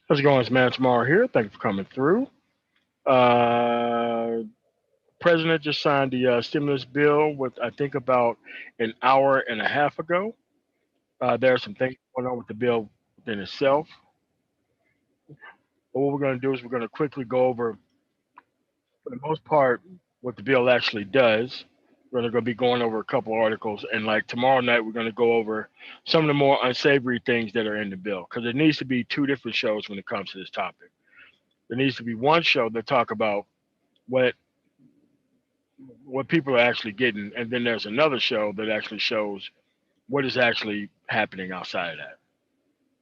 How's it going? It's Man Tomorrow here. Thank you for coming through. Uh, President just signed the stimulus bill with I think about an hour and a half ago. There are some things going on with the bill within itself. But what we're going to do is we're going to quickly go over, for the most part, what the bill actually does. We're going to be going over a couple of articles, and like tomorrow night, we're going to go over some of the more unsavory things that are in the bill because there needs to be two different shows when it comes to this topic. There needs to be one show that talk about what what people are actually getting, and then there's another show that actually shows what is actually happening outside of that.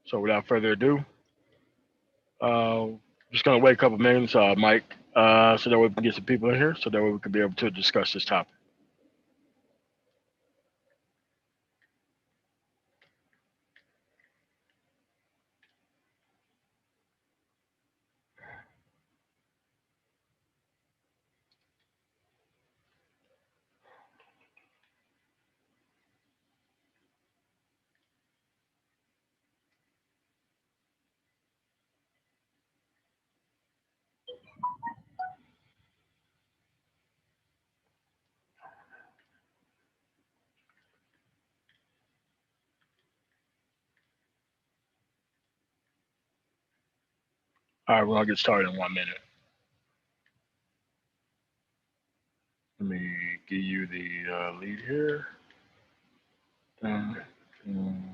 So without further ado, uh, just gonna wait a couple minutes, Mike, so that way we can get some people in here, so that way we can be able to discuss this topic. All right, we're gonna get started in 1 minute. Let me give you the lead here. Dun, dun.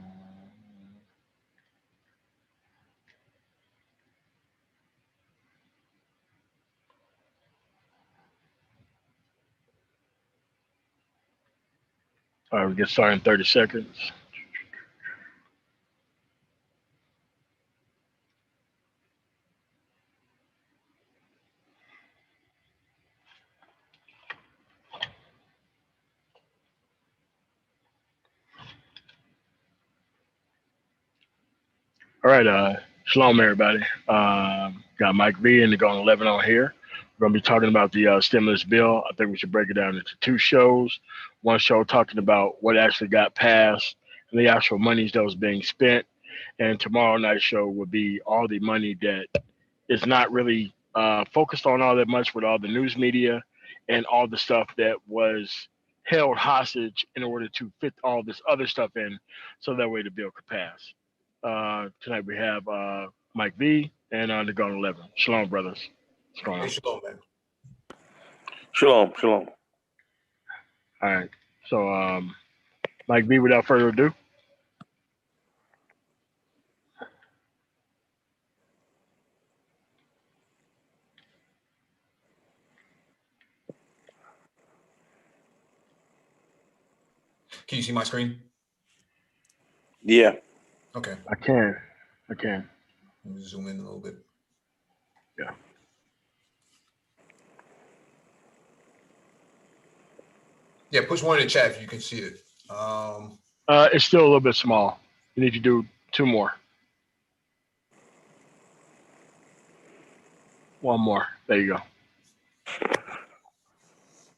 All right, we get started in 30 seconds. All right, shalom, everybody. Got Mike V and the Gone 11 on here. We're going to be talking about the stimulus bill. I think we should break it down into two shows. One show talking about what actually got passed and the actual monies that was being spent. And tomorrow night's show will be all the money that is not really focused on all that much with all the news media and all the stuff that was held hostage in order to fit all this other stuff in so that way the bill could pass. Tonight we have Mike V and the Gone 11. Shalom, brothers. What's going Hey, on? shalom, man. Shalom, shalom. All right. So, Mike V, without further ado. Can you see my screen? Yeah. Okay. I can. I can. Let me zoom in a little bit. Yeah. Yeah, push one in the chat if you can see it. It's still a little bit small. You need to do two more. One more. There you go.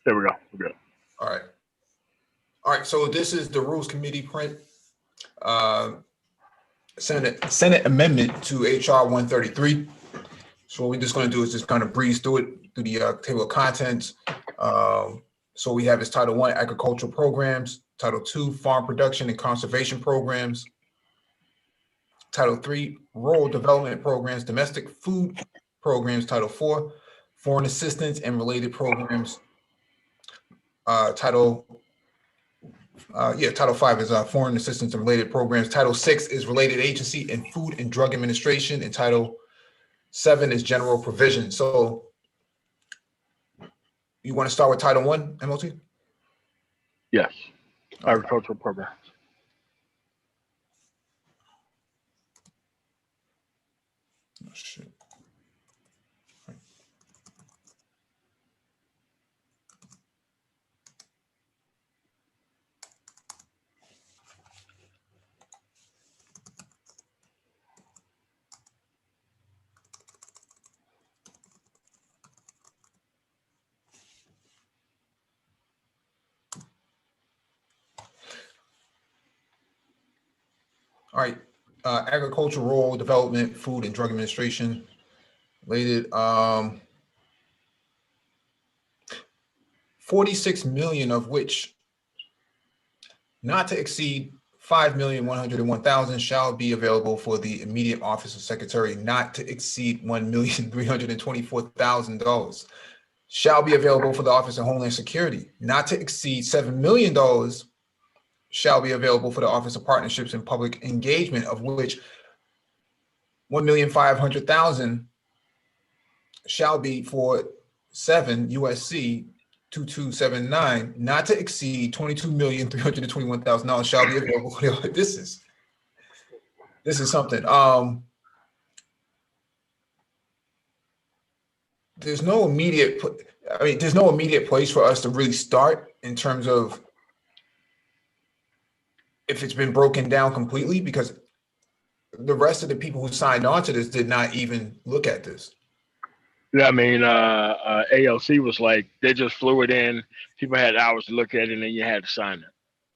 There we go. We're good. All right. All right. So this is the Rules Committee print. Senate amendment to HR 133. So what we're just going to do is just kind of breeze through it through the table of contents. So we have is Title I, agricultural programs. Title II, farm production and conservation programs. Title III, rural development programs, domestic food programs. Title IV, foreign assistance and related programs. Title V is foreign assistance and related programs. Title VI is related agency and Food and Drug Administration, and Title VII is general provision. So you want to start with Title I, MOT? Yes. Okay. Agricultural programs. Oh, shit. All right. Agriculture, Rural Development, Food and Drug Administration related. 46 million of which not to exceed 5,101,000 shall be available for the immediate office of secretary, not to exceed $1,324,000 shall be available for the Office of Homeland Security, not to exceed $7 million shall be available for the Office of Partnerships and Public Engagement, of which 1,500,000 shall be for 7 USC 2279, not to exceed $22,321,000 shall be available for the this is something. There's no immediate place for us to really start in terms of if it's been broken down completely, because the rest of the people who signed on to this did not even look at this. Yeah, I mean, ALC was like, they just flew it in. People had hours to look at it, and then you had to sign it.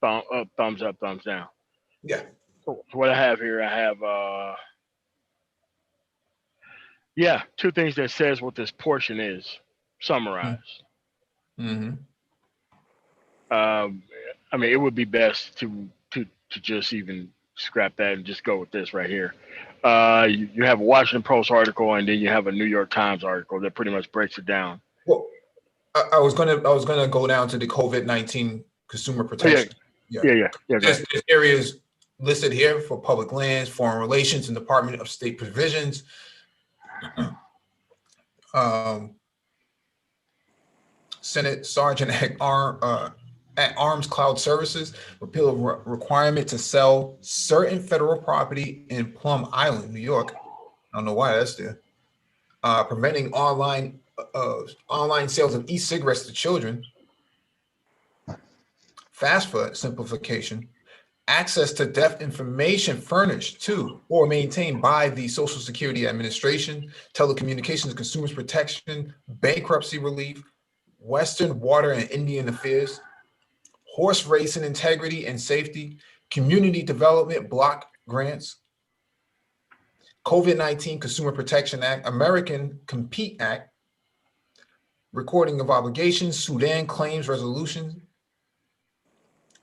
Thumb up, thumbs up, thumbs down. Yeah. So what I have here, I have, two things that says what this portion is, summarized. Mm-hmm. I mean, it would be best to just even scrap that and just go with this right here. You have a Washington Post article, and then you have a New York Times article that pretty much breaks it down. Well, I was gonna go down to the COVID-19 consumer protection. Yeah. There's areas listed here for public lands, foreign relations, and Department of State provisions. Senate Sergeant at Arms Cloud Services, repeal of requirement to sell certain federal property in Plum Island, New York. I don't know why that's there. Preventing online sales of e-cigarettes to children. FAFSA simplification. Access to death information furnished to or maintained by the Social Security Administration, telecommunications and consumers protection, bankruptcy relief, Western Water and Indian Affairs, horse racing integrity and safety, community development block grants, COVID-19 Consumer Protection Act, American Compete Act, recording of obligations, Sudan claims resolution,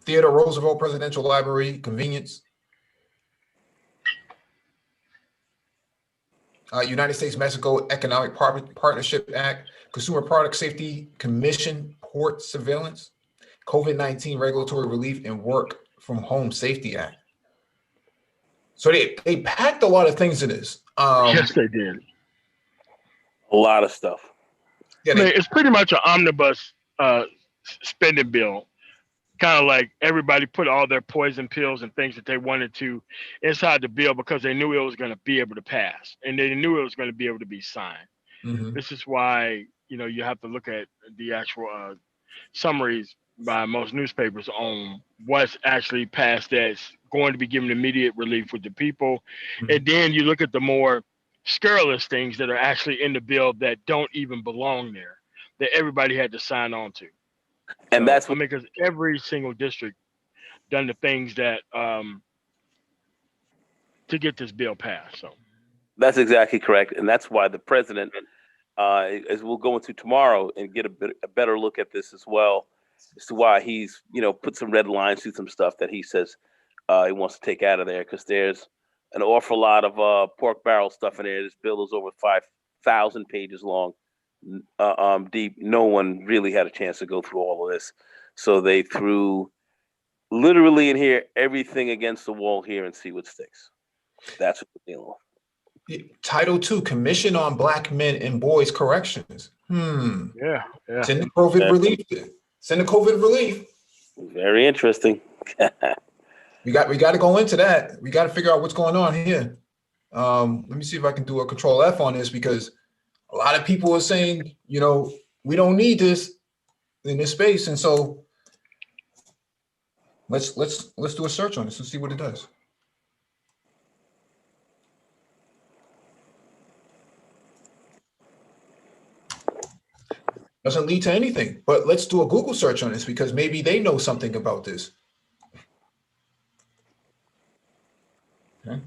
Theodore Roosevelt Presidential Library, convenience, United States-Mexico Economic Partnership Act, Consumer Product Safety Commission, port surveillance, COVID-19 Regulatory Relief and Work from Home Safety Act. So they packed a lot of things in this. Yes, they did. A lot of stuff. Yeah, I mean, it's pretty much an omnibus spending bill. Kind of like everybody put all their poison pills and things that they wanted to inside the bill because they knew it was going to be able to pass and they knew it was going to be able to be signed. Mm-hmm. This is why, you have to look at the actual summaries by most newspapers on what's actually passed that's going to be given immediate relief with the people. Mm-hmm. And then you look at the more scurrilous things that are actually in the bill that don't even belong there, that everybody had to sign on to. And so, that's what because every single district done the things that to get this bill passed. So that's exactly correct. And that's why the president, as we'll go into tomorrow and get a better look at this as well, as to why he's, put some red lines through some stuff that he says he wants to take out of there, because there's an awful lot of pork barrel stuff in there. This bill is over 5,000 pages long, deep. No one really had a chance to go through all of this. So they threw literally in here everything against the wall here and see what sticks. That's what we're dealing with. Title II, Commission on Black Men and Boys Corrections. Yeah. Send the COVID relief. Send the COVID relief. Very interesting. We got to go into that. We got to figure out what's going on here. Let me see if I can do a Control F on this, because a lot of people are saying, we don't need this in this space, and so let's do a search on this and see what it does. Doesn't lead to anything, but let's do a Google search on this because maybe they know something about this. Okay.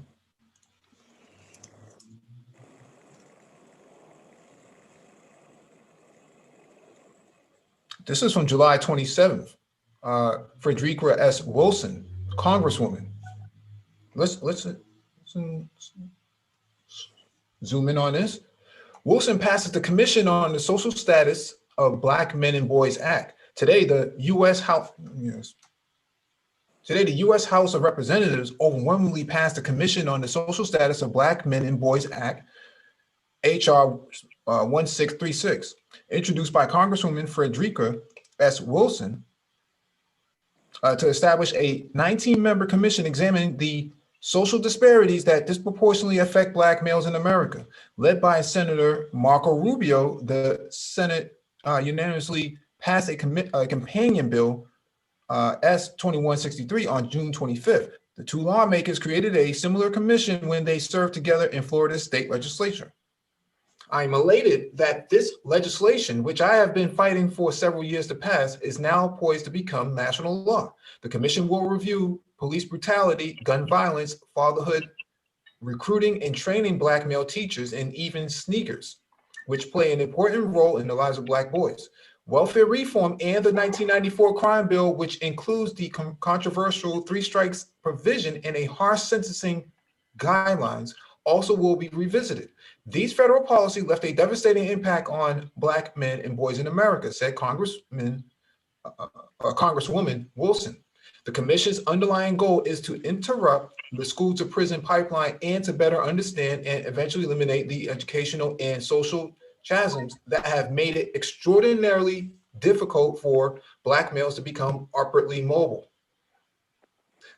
This is from July 27th. Frederica S. Wilson, Congresswoman. Let's zoom in on this. Wilson passes the Commission on the Social Status of Black Men and Boys Act. Today, the U.S. House of Representatives overwhelmingly passed the Commission on the Social Status of Black Men and Boys Act, H.R. 1636, introduced by Congresswoman Frederica S. Wilson, to establish a 19-member commission examining the social disparities that disproportionately affect Black males in America. Led by Senator Marco Rubio, the Senate unanimously passed a companion bill, S-2163, on June 25th. The two lawmakers created a similar commission when they served together in Florida's state legislature. I'm elated that this legislation, which I have been fighting for several years to pass, is now poised to become national law. The commission will review police brutality, gun violence, fatherhood, recruiting and training Black male teachers, and even sneakers, which play an important role in the lives of Black boys. Welfare reform and the 1994 crime bill, which includes the controversial 3 strikes provision and a harsh sentencing guidelines, also will be revisited. These federal policies left a devastating impact on Black men and boys in America, said Congresswoman Wilson. The commission's underlying goal is to interrupt the school to prison pipeline and to better understand and eventually eliminate the educational and social chasms that have made it extraordinarily difficult for Black males to become upwardly mobile.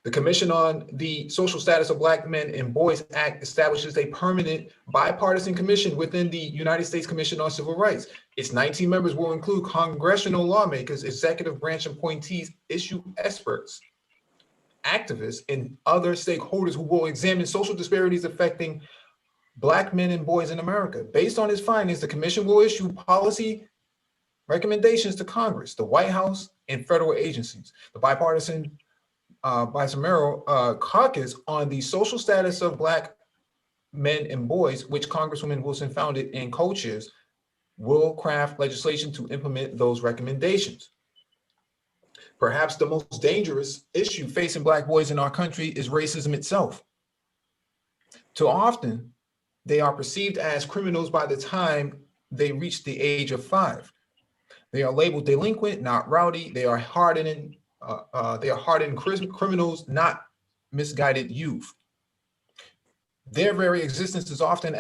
The Commission on the Social Status of Black Men and Boys Act establishes a permanent bipartisan commission within the United States Commission on Civil Rights. Its 19 members will include congressional lawmakers, executive branch appointees, issue experts, activists, and other stakeholders who will examine social disparities affecting Black men and boys in America. Based on its findings, the commission will issue policy recommendations to Congress, the White House, and federal agencies. The bipartisan bicameral caucus on the social status of Black men and boys, which Congresswoman Wilson founded and co-chairs, will craft legislation to implement those recommendations. Perhaps the most dangerous issue facing Black boys in our country is racism itself. Too often, they are perceived as criminals by the time they reach the age of 5. They are labeled delinquent, not rowdy. They are hardened criminals, not misguided youth. Their very existence is often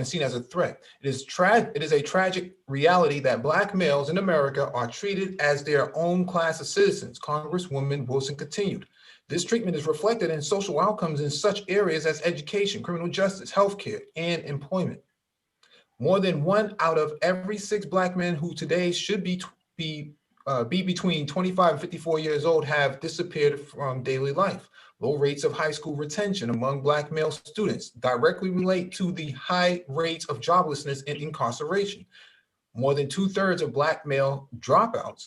seen as a threat. It is a tragic reality that Black males in America are treated as their own class of citizens, Congresswoman Wilson continued. This treatment is reflected in social outcomes in such areas as education, criminal justice, healthcare, and employment. More than 1 out of every 6 Black men who today should be between 25 and 54 years old have disappeared from daily life. Low rates of high school retention among Black male students directly relate to the high rates of joblessness and incarceration. More than 2/3 of Black male dropouts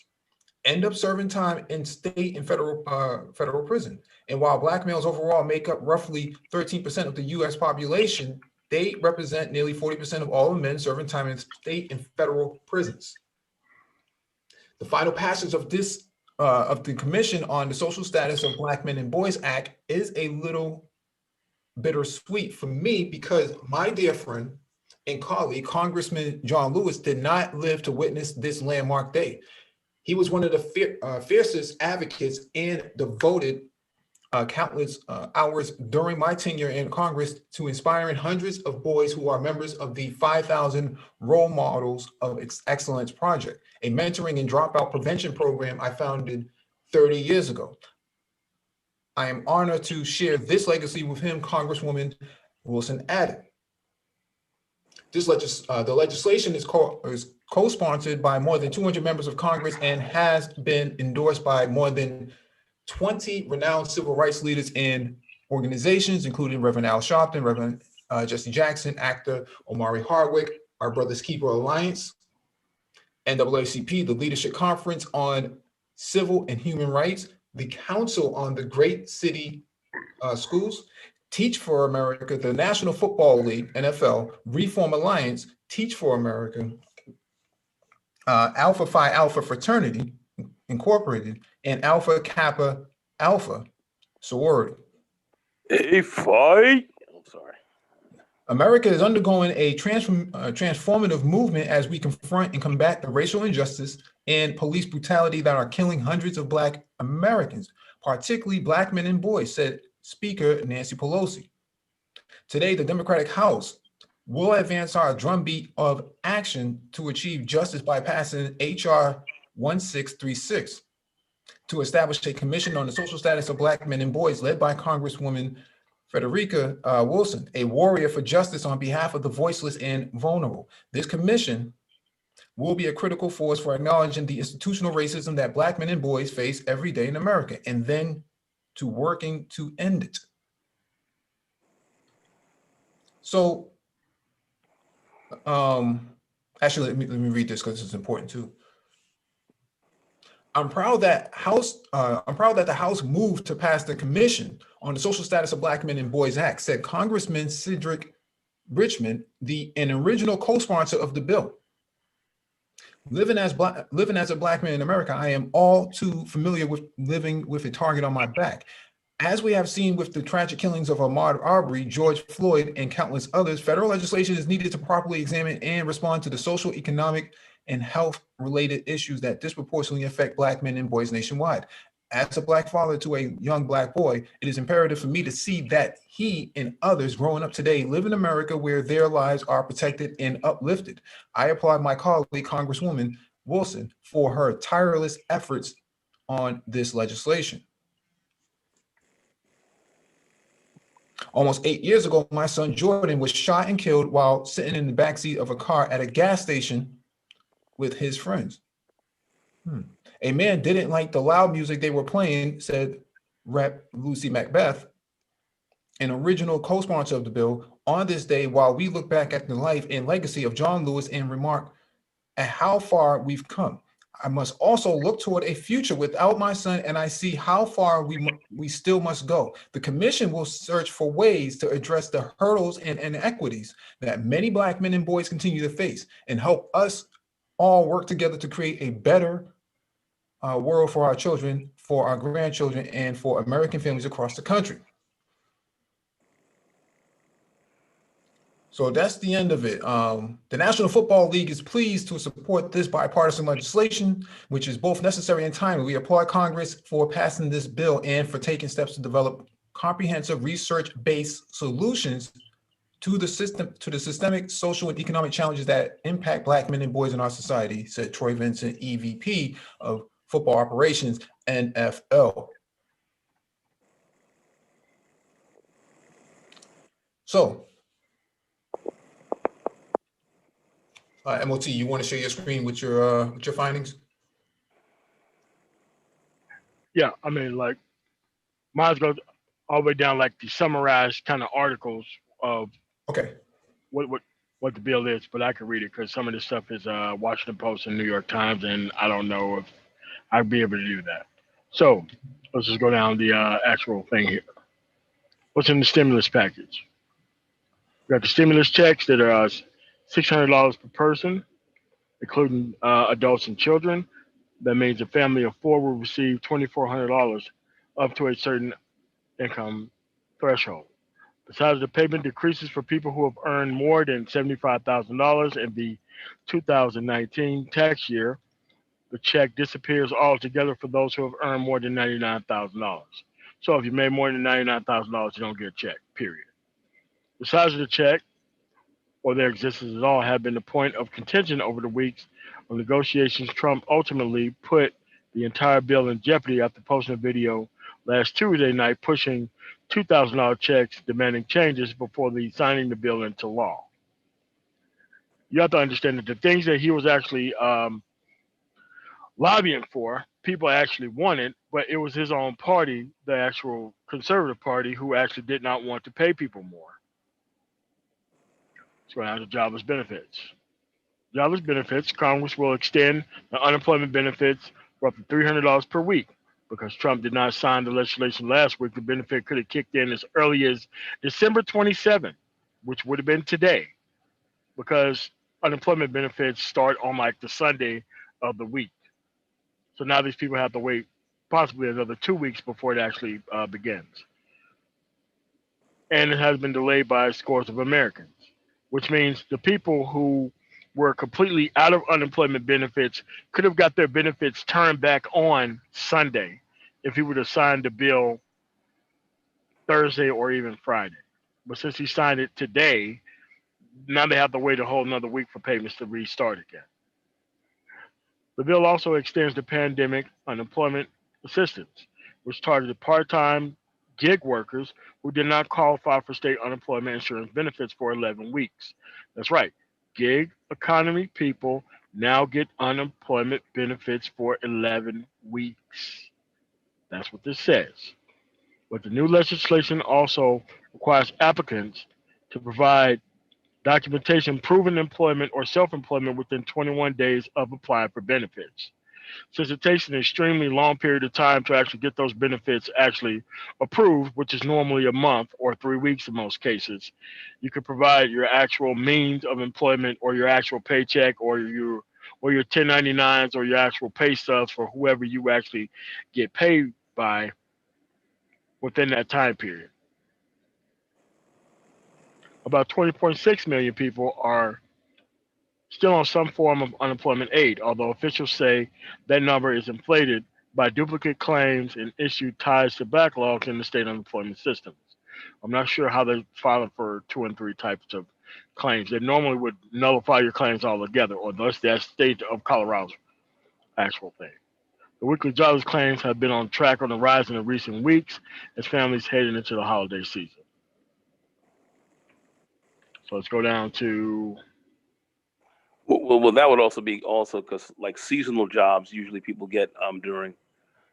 end up serving time in state and federal prison. And while Black males overall make up roughly 13% of the US population, they represent nearly 40% of all men serving time in state and federal prisons. The final passage of the Commission on the Social Status of Black Men and Boys Act is a little bittersweet for me because my dear friend and colleague, Congressman John Lewis, did not live to witness this landmark day. He was one of the fiercest advocates and devoted countless hours during my tenure in Congress to inspiring hundreds of boys who are members of the 5,000 Role Models of Excellence Project, a mentoring and dropout prevention program I founded 30 years ago. I am honored to share this legacy with him, Congresswoman Wilson added. The legislation is co-sponsored by more than 200 members of Congress and has been endorsed by more than 20 renowned civil rights leaders and organizations, including Reverend Al Sharpton, Reverend Jesse Jackson, actor Omari Hardwick, Our Brothers Keeper Alliance, NAACP, the Leadership Conference on Civil and Human Rights, the Council on the Great City Schools, Teach for America, the National Football League, NFL, Reform Alliance, Teach for America, Alpha Phi Alpha Fraternity Incorporated, and Alpha Kappa Alpha sorority. A fight. I'm sorry. America is undergoing a transformative movement as we confront and combat the racial injustice and police brutality that are killing hundreds of Black Americans, particularly Black men and boys, said Speaker Nancy Pelosi. Today, the Democratic House will advance our drumbeat of action to achieve justice by passing H.R. 1636 to establish a commission on the social status of Black men and boys led by Congresswoman Frederica Wilson, a warrior for justice on behalf of the voiceless and vulnerable. This commission will be a critical force for acknowledging the institutional racism that Black men and boys face every day in America, and then to working to end it. So, actually, let me read this because it's important too. I'm proud that the House moved to pass the Commission on the Social Status of Black Men and Boys Act, said Congressman Cedric Richmond, an original co-sponsor of the bill. Living as a Black man in America, I am all too familiar with living with a target on my back. As we have seen with the tragic killings of Ahmaud Arbery, George Floyd, and countless others, federal legislation is needed to properly examine and respond to the social, economic, and health-related issues that disproportionately affect Black men and boys nationwide. As a Black father to a young Black boy, it is imperative for me to see that he and others growing up today live in America where their lives are protected and uplifted. I applaud my colleague, Congresswoman Wilson, for her tireless efforts on this legislation. Almost 8 years ago, my son Jordan was shot and killed while sitting in the backseat of a car at a gas station with his friends. A man didn't like the loud music they were playing, said Rep. Lucy Macbeth, an original co-sponsor of the bill. On this day, while we look back at the life and legacy of John Lewis and remark at how far we've come, I must also look toward a future without my son, and I see how far we still must go. The commission will search for ways to address the hurdles and inequities that many Black men and boys continue to face, and help us all work together to create a better world for our children, for our grandchildren, and for American families across the country. So that's the end of it. The National Football League is pleased to support this bipartisan legislation, which is both necessary and timely. We applaud Congress for passing this bill and for taking steps to develop comprehensive research-based solutions to the systemic social and economic challenges that impact Black men and boys in our society, said Troy Vincent, EVP of Football Operations, NFL. So, MOT, you want to share your screen with your findings? Yeah, I mean, like, mine's goes all the way down, like the summarized kind of articles of Okay. what the bill is, but I can read it because some of this stuff is Washington Post and New York Times, and I don't know if I'd be able to do that. So let's just go down the actual thing here. What's in the stimulus package? We got the stimulus checks that are $600 per person, including adults and children. That means a family of four will receive $2,400 up to a certain income threshold. The size of the payment decreases for people who have earned more than $75,000 in the 2019 tax year. The check disappears altogether for those who have earned more than $99,000. So if you made more than $99,000, you don't get a check, period. The size of the check or their existence at all have been the point of contention over the weeks of negotiations. Trump ultimately put the entire bill in jeopardy after posting a video last Tuesday night pushing $2,000 checks demanding changes before signing the bill into law. You have to understand that the things that he was actually lobbying for, people actually wanted, but it was his own party, the actual conservative party, who actually did not want to pay people more. It's going out to jobless benefits. Jobless benefits, Congress will extend the unemployment benefits for up to $300 per week. Because Trump did not sign the legislation last week, the benefit could have kicked in as early as December 27, which would have been today, because unemployment benefits start on like the Sunday of the week. So now these people have to wait possibly another 2 weeks before it actually begins. And it has been delayed by scores of Americans, which means the people who were completely out of unemployment benefits could have got their benefits turned back on Sunday if he would have signed the bill Thursday or even Friday. But since he signed it today, now they have to wait a whole another week for payments to restart again. The bill also extends the pandemic unemployment assistance, which targeted part-time gig workers who did not qualify for state unemployment insurance benefits for 11 weeks. That's right. Gig economy people now get unemployment benefits for 11 weeks. That's what this says. But the new legislation also requires applicants to provide documentation proving employment or self-employment within 21 days of applying for benefits. Since it takes an extremely long period of time to actually get those benefits actually approved, which is normally a month or 3 weeks in most cases, you could provide your actual means of employment or your actual paycheck or your 1099s or your actual pay stubs for whoever you actually get paid by within that time period. About 20.6 million people are still on some form of unemployment aid, although officials say that number is inflated by duplicate claims and issue ties to backlogs in the state unemployment systems. I'm not sure how they're filing for two and three types of claims. They normally would nullify your claims altogether, or that's the state of Colorado's actual thing. The weekly jobless claims have been on track on the rise in the recent weeks as families heading into the holiday season. So let's go down to Well, that would also be because like seasonal jobs usually people get during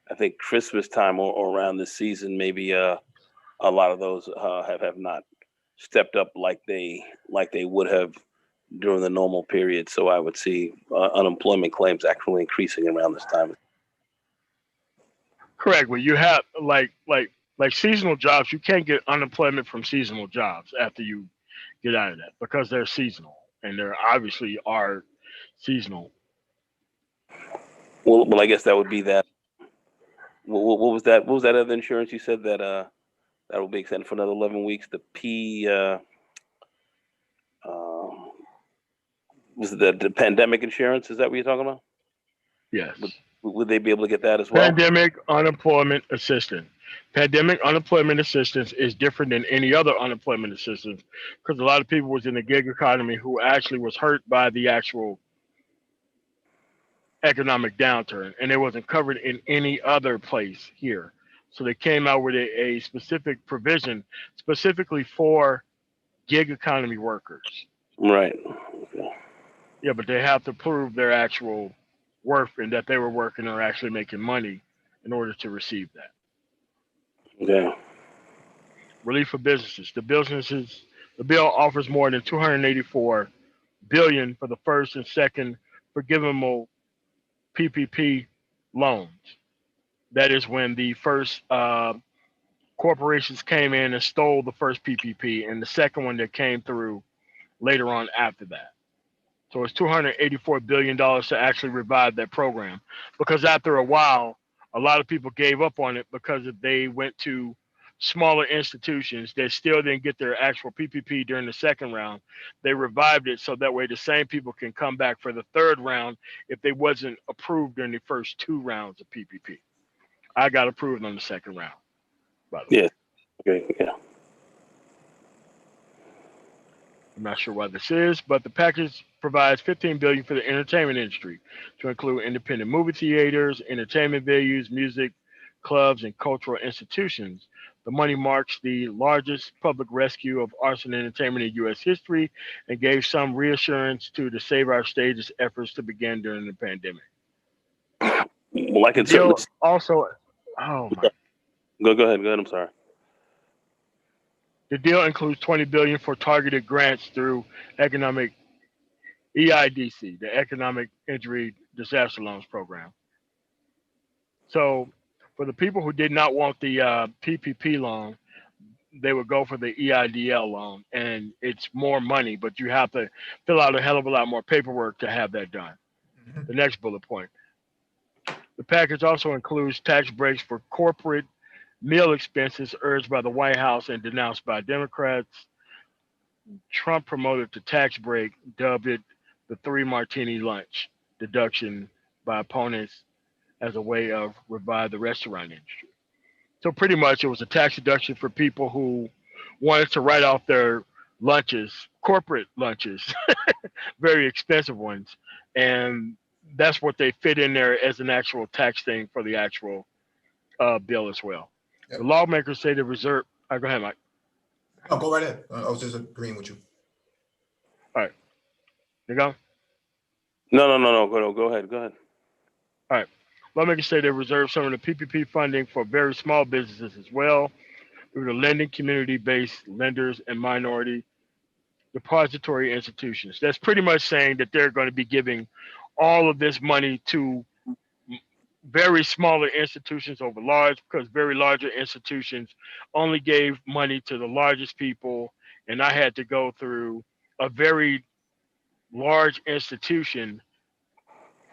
I think Christmas time or around this season. Maybe a lot of those have not stepped up like they would have during the normal period. So I would see unemployment claims actually increasing around this time. correct. Well, you have like seasonal jobs. You can't get unemployment from seasonal jobs after you get out of that because they're seasonal and they're obviously are seasonal. Well, I guess that would be that. What was that? What was that other insurance you said that will be extended for another 11 weeks? The P um, was it the pandemic insurance? Is that what you're talking about? Yes. Would they be able to get that as well? Pandemic unemployment assistance. Pandemic unemployment assistance is different than any other unemployment assistance because a lot of people was in the gig economy who actually was hurt by the actual economic downturn and it wasn't covered in any other place here. So they came out with a specific provision specifically for gig economy workers. Right. Okay. Yeah, but they have to prove their actual worth and that they were working or actually making money in order to receive that. Okay. Relief for businesses. The bill offers more than 284 billion for the first and second forgivable PPP loans. That is when the first corporations came in and stole the first PPP, and the second one that came through later on after that. So it's $284 billion to actually revive that program. Because after a while, a lot of people gave up on it because if they went to smaller institutions that still didn't get their actual PPP during the second round. They revived it so that way the same people can come back for the third round if they wasn't approved during the first two rounds of PPP. I got approved on the second round, by the way. Yeah. Okay. Yeah. I'm not sure why this is, but the package provides $15 billion for the entertainment industry to include independent movie theaters, entertainment venues, music clubs, and cultural institutions. The money marks the largest public rescue of arts and entertainment in U.S. history and gave some reassurance to the Save Our Stages efforts to begin during the pandemic. Well, I can The certainly deal also, oh my, go ahead. Go ahead. I'm sorry. the deal includes $20 billion for targeted grants through economic EIDC, the Economic Injury Disaster Loans Program. So for the people who did not want the PPP loan, they would go for the EIDL loan, and it's more money, but you have to fill out a hell of a lot more paperwork to have that done. Mhm. The next bullet point. The package also includes tax breaks for corporate meal expenses urged by the White House and denounced by Democrats. Trump promoted the tax break, dubbed it the three martini lunch deduction by opponents as a way of revive the restaurant industry. So pretty much it was a tax deduction for people who wanted to write off their lunches, corporate lunches, very expensive ones. And that's what they fit in there as an actual tax thing for the actual bill as well. The Yep. lawmakers say the reserve. Go ahead, Mike. No, go right ahead. I was just agreeing with you. All right, you go. No. Go ahead. Go ahead. All right. Lawmakers say they reserve some of the PPP funding for very small businesses as well through the lending community-based lenders and minority depository institutions. That's pretty much saying that they're going to be giving all of this money to very smaller institutions over large, because very larger institutions only gave money to the largest people, and I had to go through a very large institution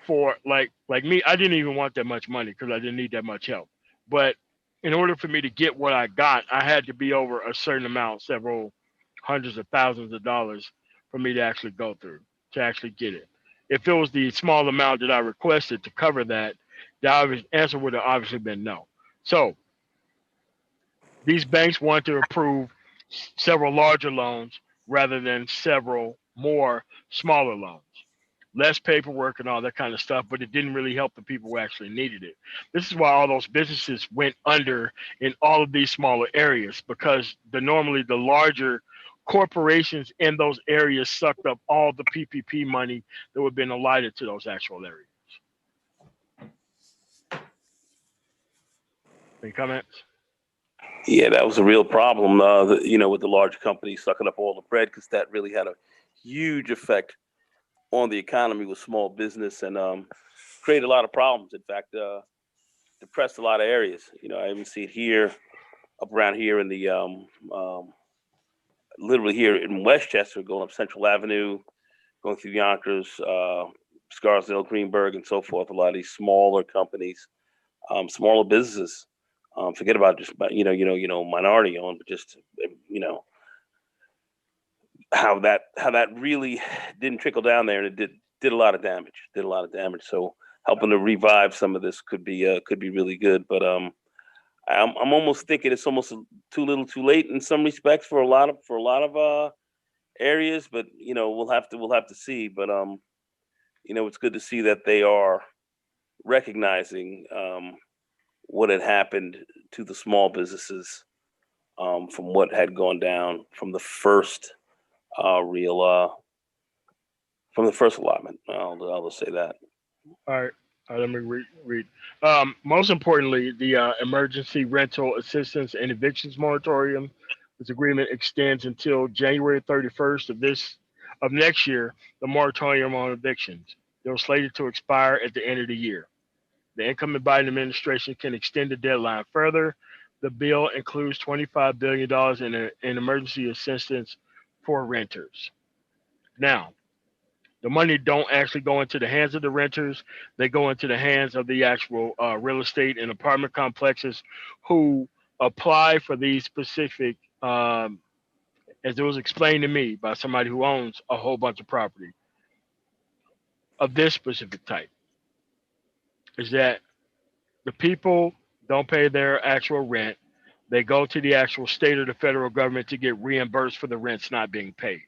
for like me. I didn't even want that much money because I didn't need that much help. But in order for me to get what I got, I had to be over a certain amount, several hundreds of thousands of dollars, for me to actually go through to actually get it. If it was the small amount that I requested to cover that, the answer would have obviously been no. So these banks want to approve several larger loans rather than several more smaller loans. Less paperwork and all that kind of stuff, but it didn't really help the people who actually needed it. This is why all those businesses went under in all of these smaller areas, because normally the larger corporations in those areas sucked up all the PPP money that would have been allotted to those actual areas. Any comments? Yeah, that was a real problem. With the large companies sucking up all the bread, because that really had a huge effect on the economy with small business, and created a lot of problems. In fact, depressed a lot of areas. I even see it here, up around here in the literally here in Westchester, going up Central Avenue, going through Yonkers, Scarsdale, Greenberg, and so forth. A lot of these smaller companies, smaller businesses. Forget about just minority owned, but just you know how that really didn't trickle down there, and it did a lot of damage. Did a lot of damage. So helping to revive some of this could be really good. But I'm almost thinking it's almost too little, too late in some respects for a lot of areas. But we'll have to see. But it's good to see that they are recognizing what had happened to the small businesses, from what had gone down from the first real from the first allotment. I'll just say that. All right. Let me read. Most importantly, the emergency rental assistance and evictions moratorium. This agreement extends until January 31st of next year. The moratorium on evictions. They were slated to expire at the end of the year. The incoming Biden administration can extend the deadline further. The bill includes $25 billion in emergency assistance for renters. Now, the money don't actually go into the hands of the renters. They go into the hands of the actual real estate and apartment complexes who apply for these specific, as it was explained to me by somebody who owns a whole bunch of property of this specific type, is that the people don't pay their actual rent. They go to the actual state or the federal government to get reimbursed for the rents not being paid.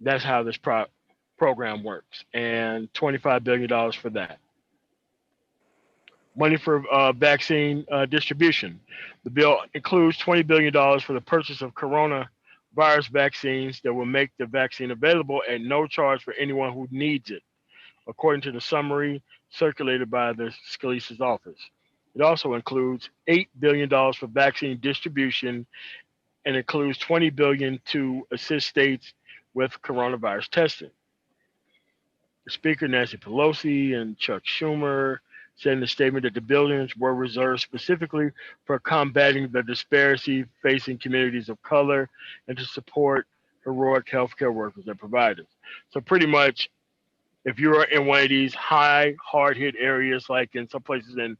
That's how this program works, and $25 billion for that. Money for vaccine distribution. The bill includes $20 billion for the purchase of coronavirus vaccines that will make the vaccine available at no charge for anyone who needs it, according to the summary circulated by the Scalise's office. It also includes $8 billion for vaccine distribution and includes $20 billion to assist states with coronavirus testing. The Speaker, Nancy Pelosi, and Chuck Schumer said in a statement that the billions were reserved specifically for combating the disparity facing communities of color and to support heroic healthcare workers and providers. So pretty much If you are in one of these high, hard hit areas, like in some places in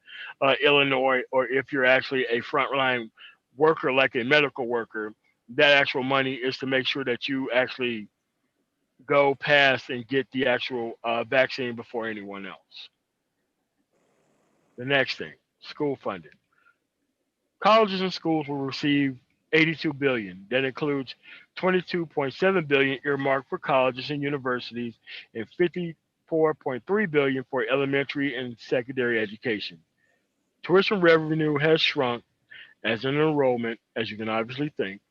Illinois, or if you're actually a frontline worker, like a medical worker, that actual money is to make sure that you actually go past and get the actual vaccine before anyone else. The next thing, school funding. Colleges and schools will receive 82 billion. That includes 22.7 billion earmarked for colleges and universities and 54.3 billion for elementary and secondary education. Tuition revenue has shrunk as an enrollment, as you can obviously think,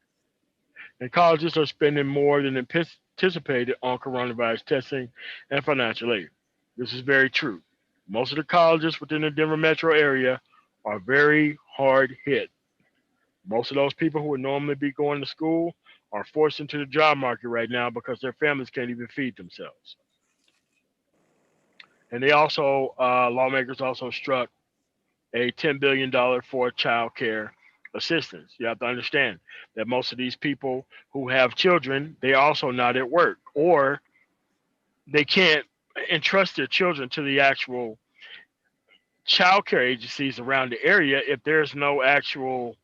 and colleges are spending more than anticipated on coronavirus testing and financial aid. This is very true. Most of the colleges within the Denver metro area are very hard hit. Most of those people who would normally be going to school are forced into the job market right now because their families can't even feed themselves. And they also, lawmakers also struck a $10 billion for child care assistance. You have to understand that most of these people who have children, they also not at work, or they can't entrust their children to the actual child care agencies around the area if there's no actual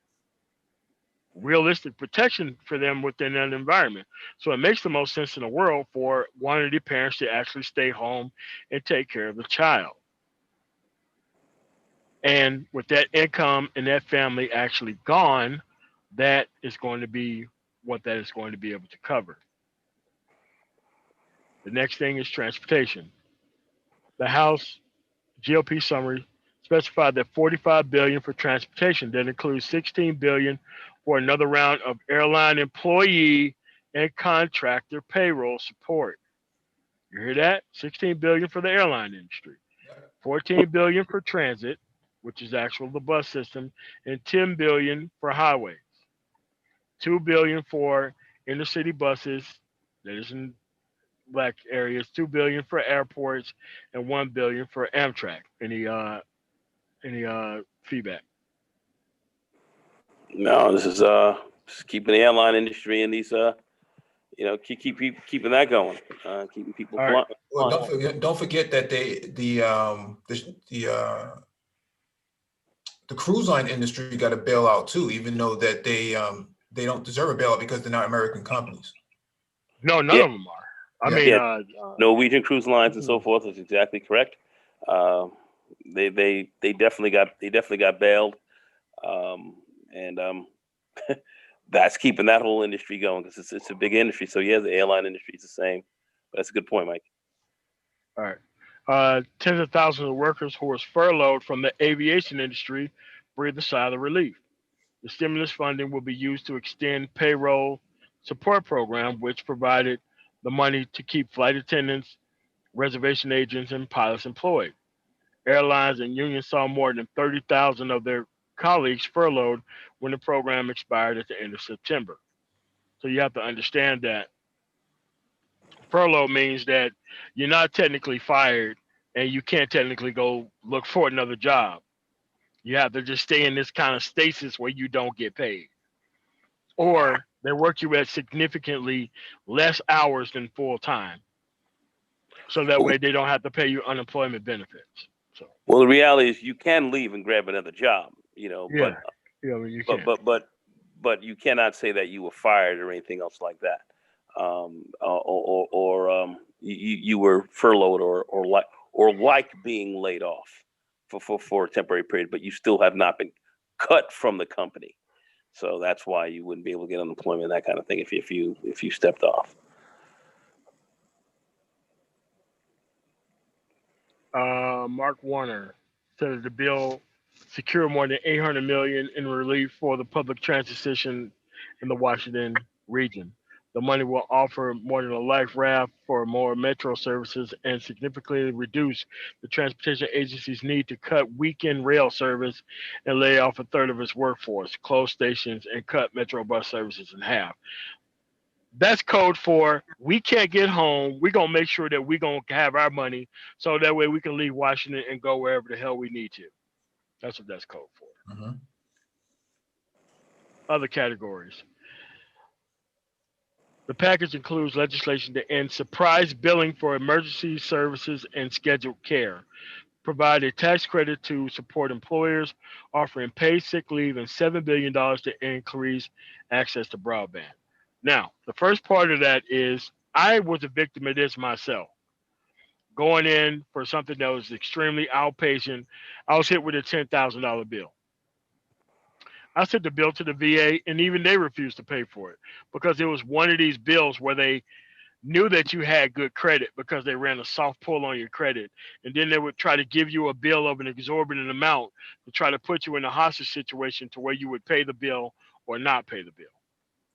realistic protection for them within that environment. So it makes the most sense in the world for one of the parents to actually stay home and take care of the child. And with that income and that family actually gone, that is going to be what that is going to be able to cover. The next thing is transportation. The House GOP summary specified that 45 billion for transportation. That includes 16 billion for another round of airline employee and contractor payroll support. You hear that? 16 billion for the airline industry, 14 billion for transit, which is actual the bus system, and 10 billion for highways. 2 billion for inner city buses, that is in black areas, 2 billion for airports, and 1 billion for Amtrak. Any feedback? No, this is just keeping the airline industry and these keeping that going, keeping people All right. Well, flying. don't forget that the cruise line industry got a bailout too, even though that they don't deserve a bailout because they're not American companies. No, none Yeah, of them are. I Yeah. mean, yeah. Norwegian cruise lines and so mhm. forth is exactly correct. Uh, they definitely got bailed, um, and that's keeping that whole industry going because it's a big industry. So yeah, the airline industry is the same. But that's a good point, Mike. All right. Tens of thousands of workers who were furloughed from the aviation industry breathed a sigh of relief. The stimulus funding will be used to extend payroll support program, which provided the money to keep flight attendants, reservation agents, and pilots employed. Airlines and unions saw more than 30,000 of their colleagues furloughed when the program expired at the end of September. So you have to understand that furlough means that you're not technically fired and you can't technically go look for another job. You have to just stay in this kind of stasis where you don't get paid. Or they work you at significantly less hours than full time. So that way they don't have to pay you unemployment benefits. So Well, the reality is you can leave and grab another job, yeah. Yeah, I mean, you but can. but but but you cannot say that you were fired or anything else like that, you were furloughed or like being laid off for a temporary period, but you still have not been cut from the company. So that's why you wouldn't be able to get unemployment, that kind of thing, if you stepped off. Mark Warner said that the bill secured more than 800 million in relief for the public transit system in the Washington region. The money will offer more than a life raft for more metro services and significantly reduce the transportation agency's need to cut weekend rail service and lay off a third of its workforce, close stations, and cut metro bus services in half. That's code for we can't get home. We're gonna make sure that we're gonna have our money so that way we can leave Washington and go wherever the hell we need to. That's what that's code for. Mhm. Other categories. The package includes legislation to end surprise billing for emergency services and scheduled care, provide a tax credit to support employers, offering paid sick leave and $7 billion to increase access to broadband. Now, the first part of that is I was a victim of this myself. Going in for something that was extremely outpatient, I was hit with a $10,000 bill. I sent the bill to the VA, and even they refused to pay for it because it was one of these bills where they knew that you had good credit because they ran a soft pull on your credit. And then they would try to give you a bill of an exorbitant amount to try to put you in a hostage situation to where you would pay the bill or not pay the bill.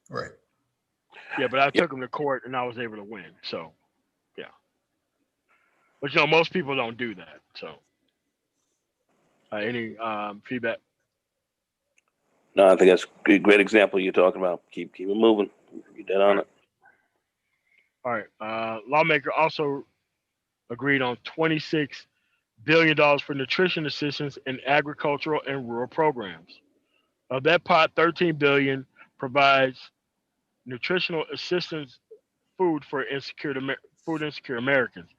Right. Yeah, but I Yeah. took them to court and I was able to win. So, yeah. But, most people don't do that. So, any feedback? No, I think that's a great example you're talking about. Keep it moving. You dead on it. All right. Lawmaker also agreed on $26 billion for nutrition assistance in agricultural and rural programs. Of that pot, $13 billion provides nutritional assistance food insecure Americans.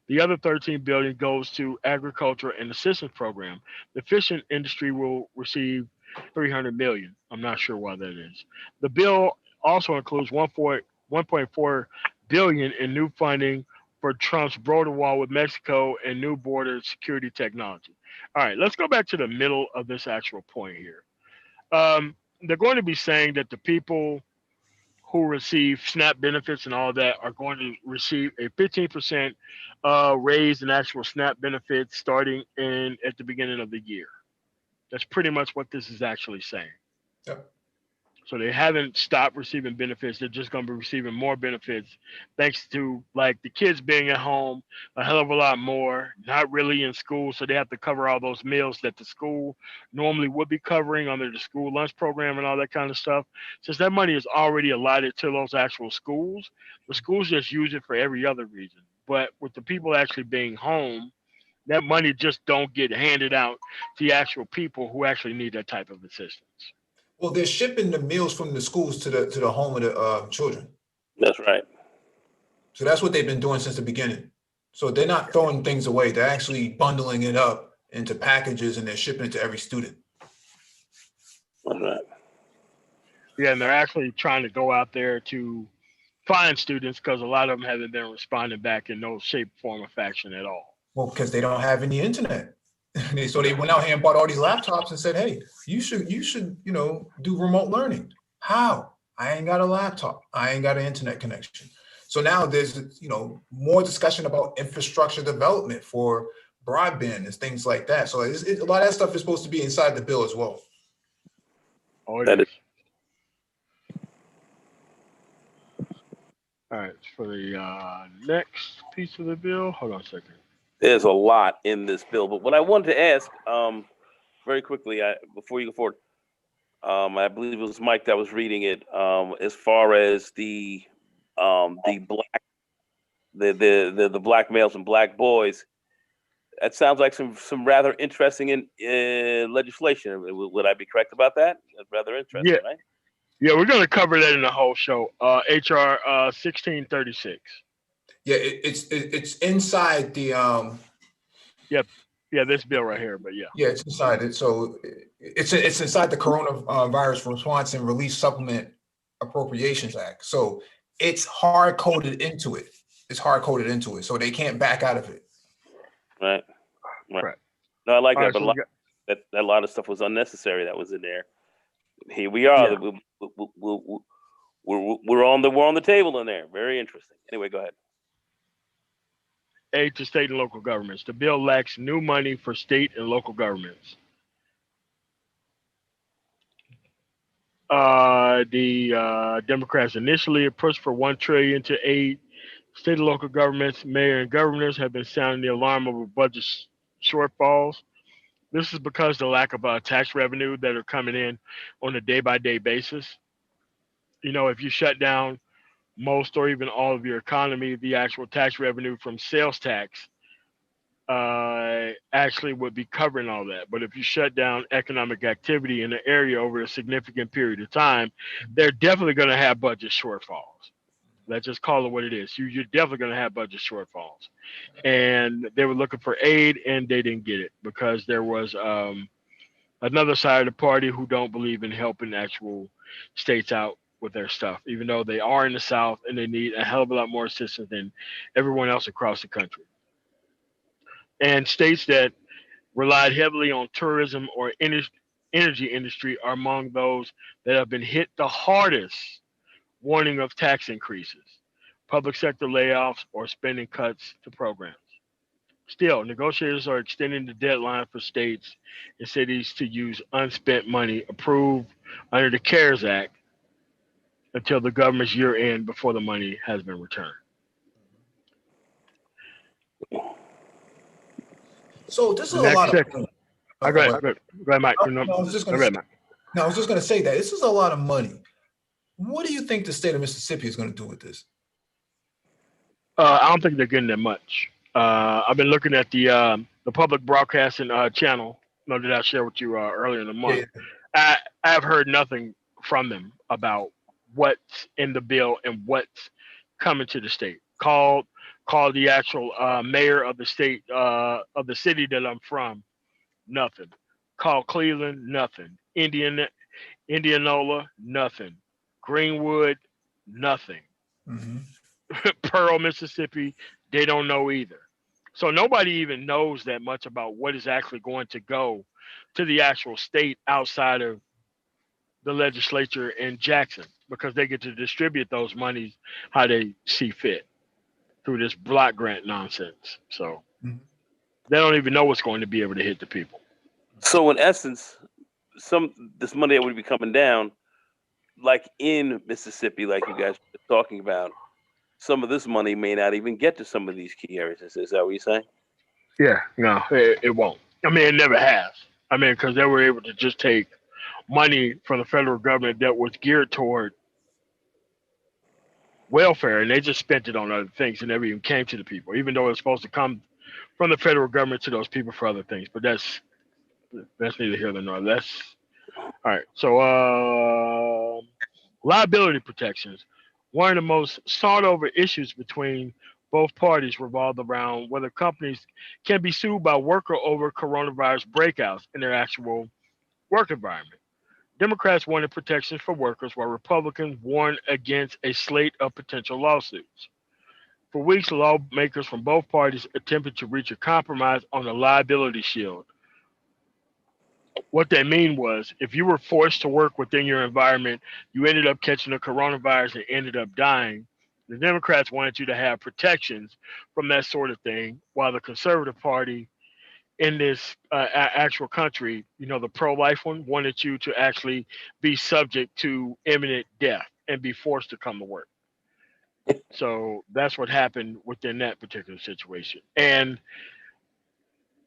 The other $13 billion goes to agriculture and assistance program. The fishing industry will receive $300 million. I'm not sure why that is. The bill also includes 1.4 billion in new funding for Trump's border wall with Mexico and new border security technology. All right, let's go back to the middle of this actual point here. They're going to be saying that the people who receive SNAP benefits and all that are going to receive a 15% raise in actual SNAP benefits starting in at the beginning of the year. That's pretty much what this is actually saying. Yep. So they haven't stopped receiving benefits. They're just going to be receiving more benefits thanks to like the kids being at home a hell of a lot more, not really in school. So they have to cover all those meals that the school normally would be covering under the school lunch program and all that kind of stuff. Since that money is already allotted to those actual schools, the schools just use it for every other reason. But with the people actually being home, that money just don't get handed out to the actual people who actually need that type of assistance. Well, they're shipping the meals from the schools to the home of the children. That's right. So that's what they've been doing since the beginning. So they're not throwing things away. They're actually bundling it up into packages and they're shipping it to every student. That's right. Yeah, and they're actually trying to go out there to find students because a lot of them haven't been responding back in no shape, form, or fashion at all. Well, because they don't have any internet. So they went out here and bought all these laptops and said, hey, you should, do remote learning. How? I ain't got a laptop. I ain't got an internet connection. So now there's, more discussion about infrastructure development for broadband and things like that. So a lot of that stuff is supposed to be inside the bill as well. Oh, it That is. All right, for the next piece of the bill, hold on a second. There's a lot in this bill, but what I wanted to ask, very quickly, before you go forward, I believe it was Mike that was reading it. As far as the black, the black males and black boys, that sounds like some rather interesting in legislation. Would I be correct about that? That's rather interesting, Yeah. right? Yeah, we're going to cover that in the whole show. HR 1636. Yeah, it's inside the Yeah, this bill right here, but yeah. Yeah, it's inside it. So it's inside the Coronavirus Response and Relief Supplement Appropriations Act. So it's hard coded into it. So they can't back out of it. Right. Correct. No, I like All that, right, but so we got- that lot of stuff was unnecessary that was in there. Here we are. Yeah. We're on the table in there. Very interesting. Anyway, go ahead. aid to state and local governments. The bill lacks new money for state and local governments. The Democrats initially pushed for $1 trillion to aid state and local governments. Mayor and governors have been sounding the alarm over budget shortfalls. This is because the lack of tax revenue that are coming in on a day-by-day basis. If you shut down most or even all of your economy, the actual tax revenue from sales tax actually would be covering all that. But if you shut down economic activity in the area over a significant period of time, they're definitely going to have budget shortfalls. Let's just call it what it is. You're definitely going to have budget shortfalls. And they were looking for aid, and they didn't get it because there was another side of the party who don't believe in helping actual states out with their stuff, even though they are in the South and they need a hell of a lot more assistance than everyone else across the country. And states that relied heavily on tourism or energy industry are among those that have been hit the hardest, warning of tax increases, public sector layoffs, or spending cuts to programs. Still, negotiators are extending the deadline for states and cities to use unspent money approved under the CARES Act until the government's year end before the money has been returned. So this is The a next lot of six. money. I go ahead. Go Go ahead, go ahead Mike. No, I was just Go gonna. ahead, Mike. No, I was just gonna say that this is a lot of money. What do you think the state of Mississippi is going to do with this? I don't think they're getting that much. I've been looking at the public broadcasting channel, that I shared with you earlier in the Yeah, month. yeah. I have heard nothing from them about what's in the bill and what's coming to the state. Call the actual mayor of the state of the city that I'm from. Nothing. Call Cleveland. Nothing. Indianola. Nothing. Greenwood. Nothing. Mhm. Pearl, Mississippi. They don't know either. So nobody even knows that much about what is actually going to go to the actual state outside of the legislature in Jackson because they get to distribute those monies how they see fit through this block grant nonsense. So Mhm. they don't even know what's going to be able to hit the people. So in essence, this money that would be coming down, like in Mississippi, like you guys were talking about, some of this money may not even get to some of these key areas. Is that what you're saying? Yeah, no, it won't. I mean, it never has. I mean, because they were able to just take money from the federal government that was geared toward welfare and they just spent it on other things and never even came to the people, even though it's supposed to come from the federal government to those people for other things. But that's neither here nor there. That's all right. So liability protections. One of the most sought over issues between both parties revolved around whether companies can be sued by worker over coronavirus breakouts in their actual work environment. Democrats wanted protections for workers while Republicans warned against a slate of potential lawsuits. For weeks, lawmakers from both parties attempted to reach a compromise on the liability shield. What they mean was if you were forced to work within your environment, you ended up catching the coronavirus and ended up dying. The Democrats wanted you to have protections from that sort of thing, while the conservative party in this actual country, the pro life one, wanted you to actually be subject to imminent death and be forced to come to work. So that's what happened within that particular situation. And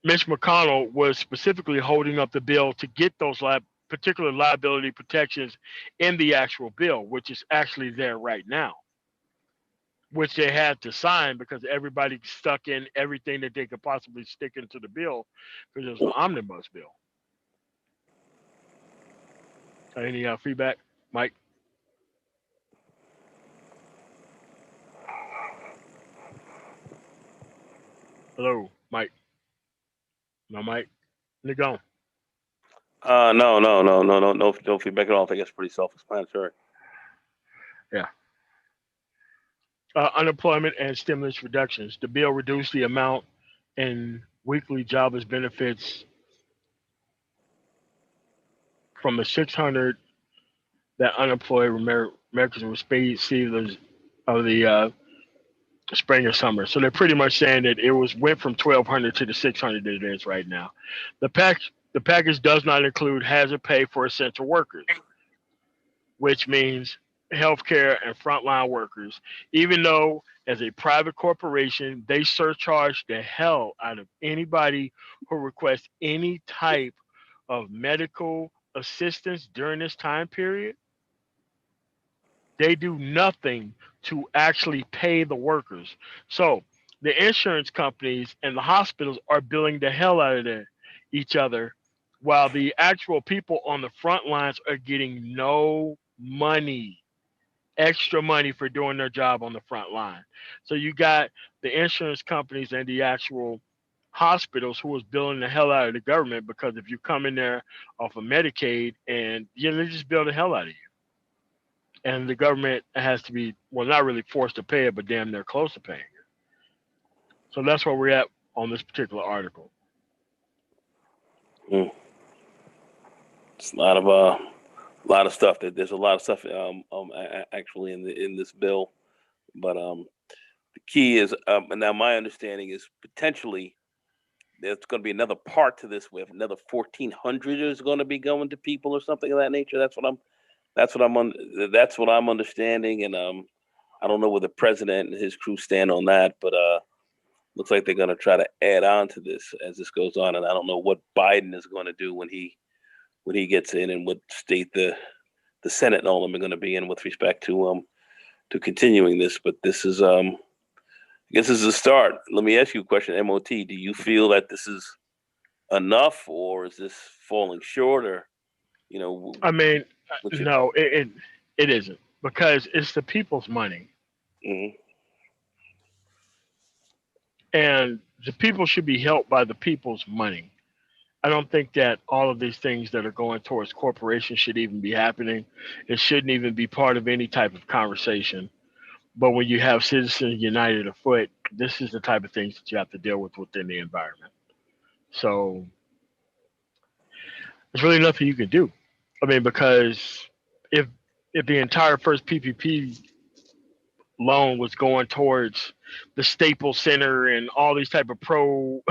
Mitch McConnell was specifically holding up the bill to get those particular liability protections in the actual bill, which is actually there right now, which they had to sign because everybody stuck in everything that they could possibly stick into the bill because it was an omnibus bill. Any feedback, Mike? Hello, Mike. No, Mike. You're gone. No feedback at all. I think it's pretty self-explanatory. Yeah. Unemployment and stimulus reductions. The bill reduced the amount in weekly jobless benefits from the 600 that unemployed Americans will receive of the spring or summer. So they're pretty much saying that it went from 1,200 to the 600 that it is right now. The package does not include hazard pay for essential workers, which means healthcare and frontline workers. Even though as a private corporation, they surcharge the hell out of anybody who requests any type of medical assistance during this time period. They do nothing to actually pay the workers. So the insurance companies and the hospitals are billing the hell out of each other while the actual people on the front lines are getting no money. extra money for doing their job on the front line. So you got the insurance companies and the actual hospitals who was billing the hell out of the government because if you come in there off of Medicaid and they just bill the hell out of you. And the government has to be, well, not really forced to pay it, but damn near close to paying it. So that's where we're at on this particular article. It's a lot of stuff that there's a lot of stuff actually in this bill, but the key is and now my understanding is potentially there's going to be another part to this with another 1,400 is going to be going to people or something of that nature. That's what I'm understanding, and I don't know where the president and his crew stand on that, but looks like they're going to try to add on to this as this goes on, and I don't know what Biden is going to do when he gets in and what state the Senate and all of them are going to be in with respect to continuing this. But this is I guess this is a start. Let me ask you a question, MOT. Do you feel that this is enough, or is this falling short, or I mean, no, it isn't, because it's the people's money. Mm-hmm. And the people should be helped by the people's money. I don't think that all of these things that are going towards corporations should even be happening. It shouldn't even be part of any type of conversation. But when you have Citizens United afoot, this is the type of things that you have to deal with within the environment. So there's really nothing you can do. I mean, because if the entire first PPP loan was going towards the Staples Center and all these type of pro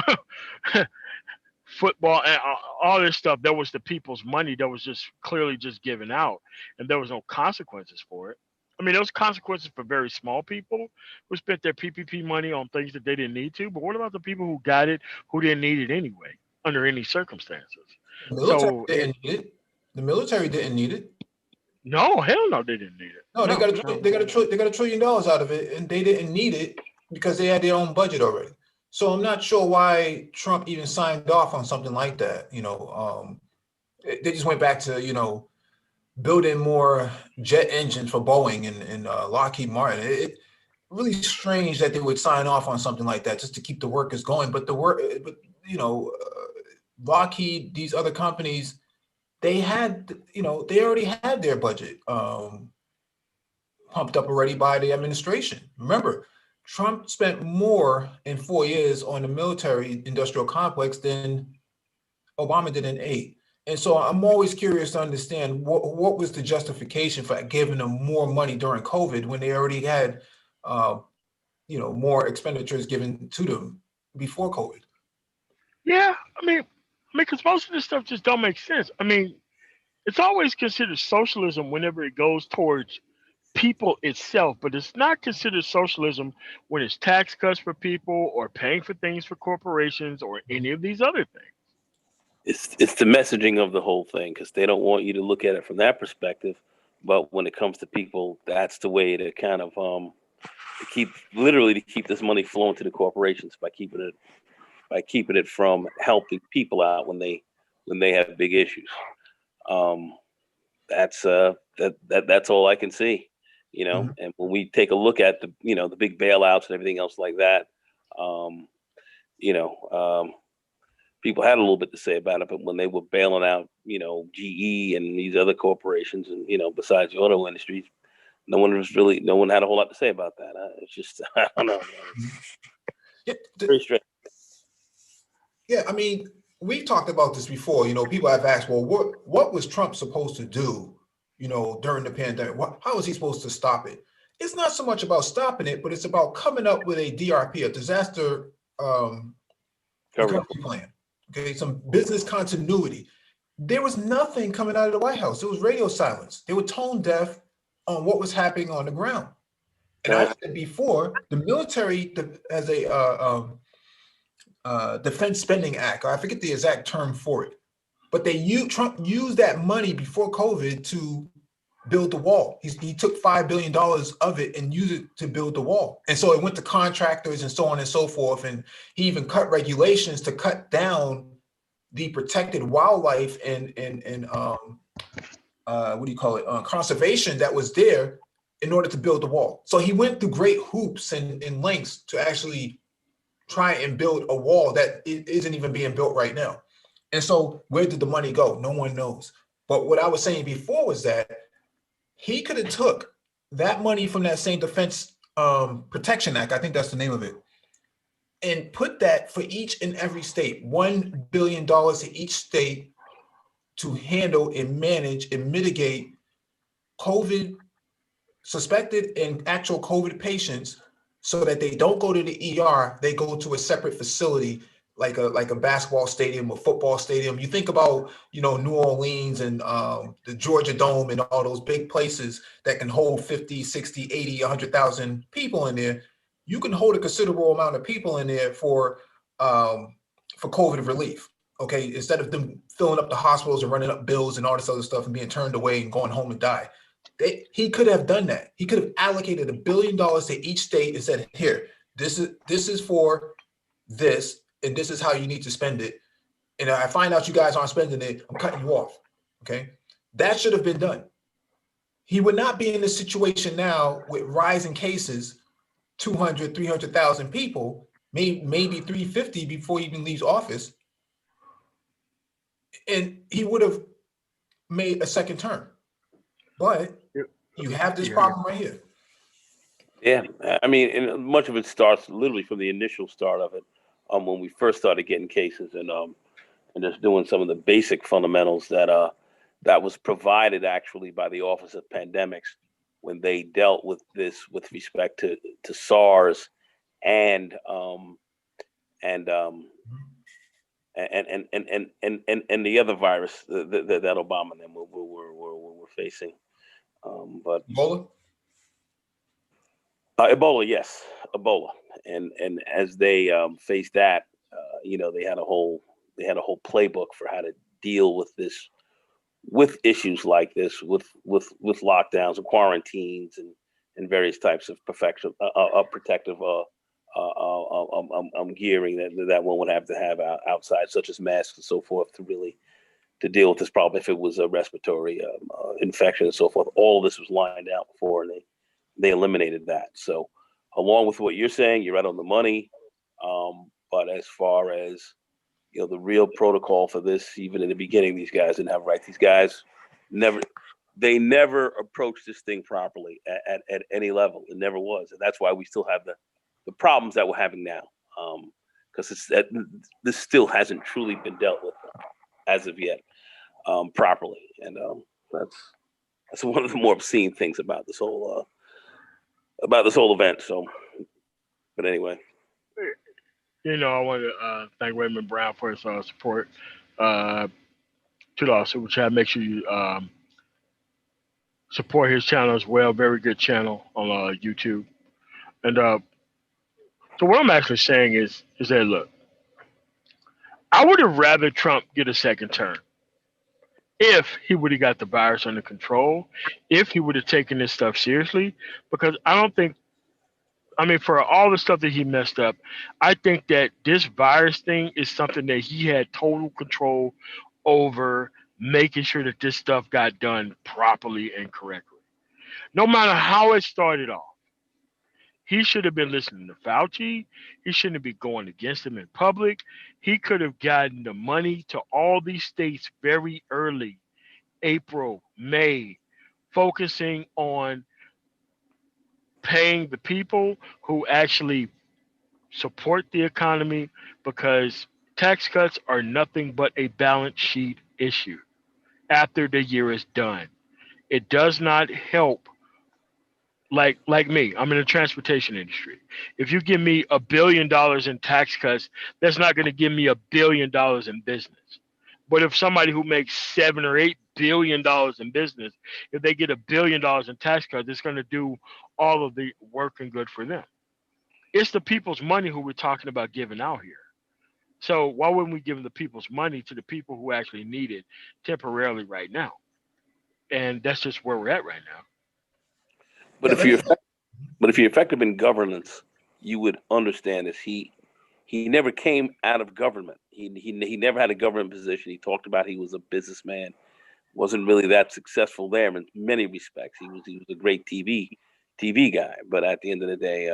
football and all this stuff, that was the people's money that was just clearly just given out, and there was no consequences for it. I mean, those consequences for very small people who spent their PPP money on things that they didn't need to. But what about the people who got it who didn't need it anyway under any circumstances? The military didn't need it. The military didn't need it. No, hell no, they didn't need it. No, they got $1 trillion out of it, and they didn't need it because they had their own budget already. So I'm not sure why Trump even signed off on something like that. They just went back to building more jet engines for Boeing and Lockheed Martin. It really strange that they would sign off on something like that just to keep the workers going. But Lockheed, these other companies, they already had their budget pumped up already by the administration. Remember, Trump spent more in 4 years on the military industrial complex than Obama did in 8. And so I'm always curious to understand what was the justification for giving them more money during COVID when they already had, more expenditures given to them before COVID. Yeah, I mean, because most of this stuff just don't make sense. I mean, it's always considered socialism whenever it goes towards people itself, but it's not considered socialism when it's tax cuts for people or paying for things for corporations or any of these other things. It's the messaging of the whole thing, because they don't want you to look at it from that perspective. But when it comes to people, that's the way to kind of to keep this money flowing to the corporations by keeping it from helping people out when they have big issues. That's all I can see, Mm-hmm. And when we take a look at the big bailouts and everything else like that, people had a little bit to say about it, but when they were bailing out, GE and these other corporations and, besides the auto industry, no one had a whole lot to say about that. It's just, I don't know. Very strange. Yeah, I mean, we've talked about this before. People have asked, well, what was Trump supposed to do, during the pandemic? How was he supposed to stop it? It's not so much about stopping it, but it's about coming up with a DRP, a disaster recovery plan. Okay, some business continuity. There was nothing coming out of the White House. It was radio silence. They were tone deaf on what was happening on the ground. And I said before, the military has a Defense Spending Act. I forget the exact term for it, but Trump used that money before COVID to build the wall. He took $5 billion of it and used it to build the wall. And so it went to contractors and so on and so forth. And he even cut regulations to cut down the protected wildlife and conservation that was there in order to build the wall. So he went through great hoops and lengths to actually try and build a wall that isn't even being built right now. And so where did the money go? No one knows. But what I was saying before was that he could have took that money from that same Defense Protection Act, I think that's the name of it, and put that for each and every state, $1 billion to each state to handle and manage and mitigate COVID, suspected and actual COVID patients, so that they don't go to the ER, they go to a separate facility like a basketball stadium or football stadium. You think about, New Orleans and the Georgia Dome and all those big places that can hold 50, 60, 80, 100,000 people in there. You can hold a considerable amount of people in there for COVID relief. Okay, instead of them filling up the hospitals and running up bills and all this other stuff and being turned away and going home and die. He could have done that. He could have allocated $1 billion to each state and said, here, this is for this, and this is how you need to spend it. And I find out you guys aren't spending it, I'm cutting you off. Okay. That should have been done. He would not be in this situation now with rising cases, 200, 300,000 people, maybe 350 before he even leaves office. And he would have made a second term. But you have this problem right here. Yeah, I mean, and much of it starts literally from the initial start of it, when we first started getting cases and just doing some of the basic fundamentals that was provided actually by the Office of Pandemics when they dealt with this with respect to SARS and the other virus that Obama and them were facing. But Ebola, yes, Ebola, and as they faced that, they had a whole playbook for how to deal with this, with issues like this, with lockdowns and quarantines and various types of protective gearing that one would have to have outside, such as masks and so forth, to deal with this problem if it was a respiratory infection and so forth. All of this was lined out before, and they eliminated that. So along with what you're saying, you're right on the money. But as far as, the real protocol for this, even in the beginning, these guys didn't have right. These guys never approached this thing properly at any level. It never was. And that's why we still have the problems that we're having now. Because this still hasn't truly been dealt with as of yet properly. And that's one of the more obscene things about this whole event. So, but anyway, I want to thank Raymond Brown for his support to the Super Chat. Make sure you support his channel as well. Very good channel on YouTube. And so what I'm actually saying is that, look, I would have rather Trump get a second term if he would have got the virus under control, if he would have taken this stuff seriously, because for all the stuff that he messed up, I think that this virus thing is something that he had total control over, making sure that this stuff got done properly and correctly. No matter how it started off, he should have been listening to Fauci. He shouldn't be going against him in public. He could have gotten the money to all these states very early, April, May, focusing on paying the people who actually support the economy, because tax cuts are nothing but a balance sheet issue after the year is done. It does not help. Like me, I'm in the transportation industry. If you give me $1 billion in tax cuts, that's not going to give me $1 billion in business. But if somebody who makes $7 or $8 billion in business, if they get $1 billion in tax cuts, it's going to do all of the work and good for them. It's the people's money who we're talking about giving out here. So why wouldn't we give the people's money to the people who actually need it temporarily right now? And that's just where we're at right now. But if you're effective in governance, you would understand this. He never came out of government. He never had a government position. He talked about he was a businessman. Wasn't really that successful there in many respects. He was a great TV TV guy, but at the end of the day,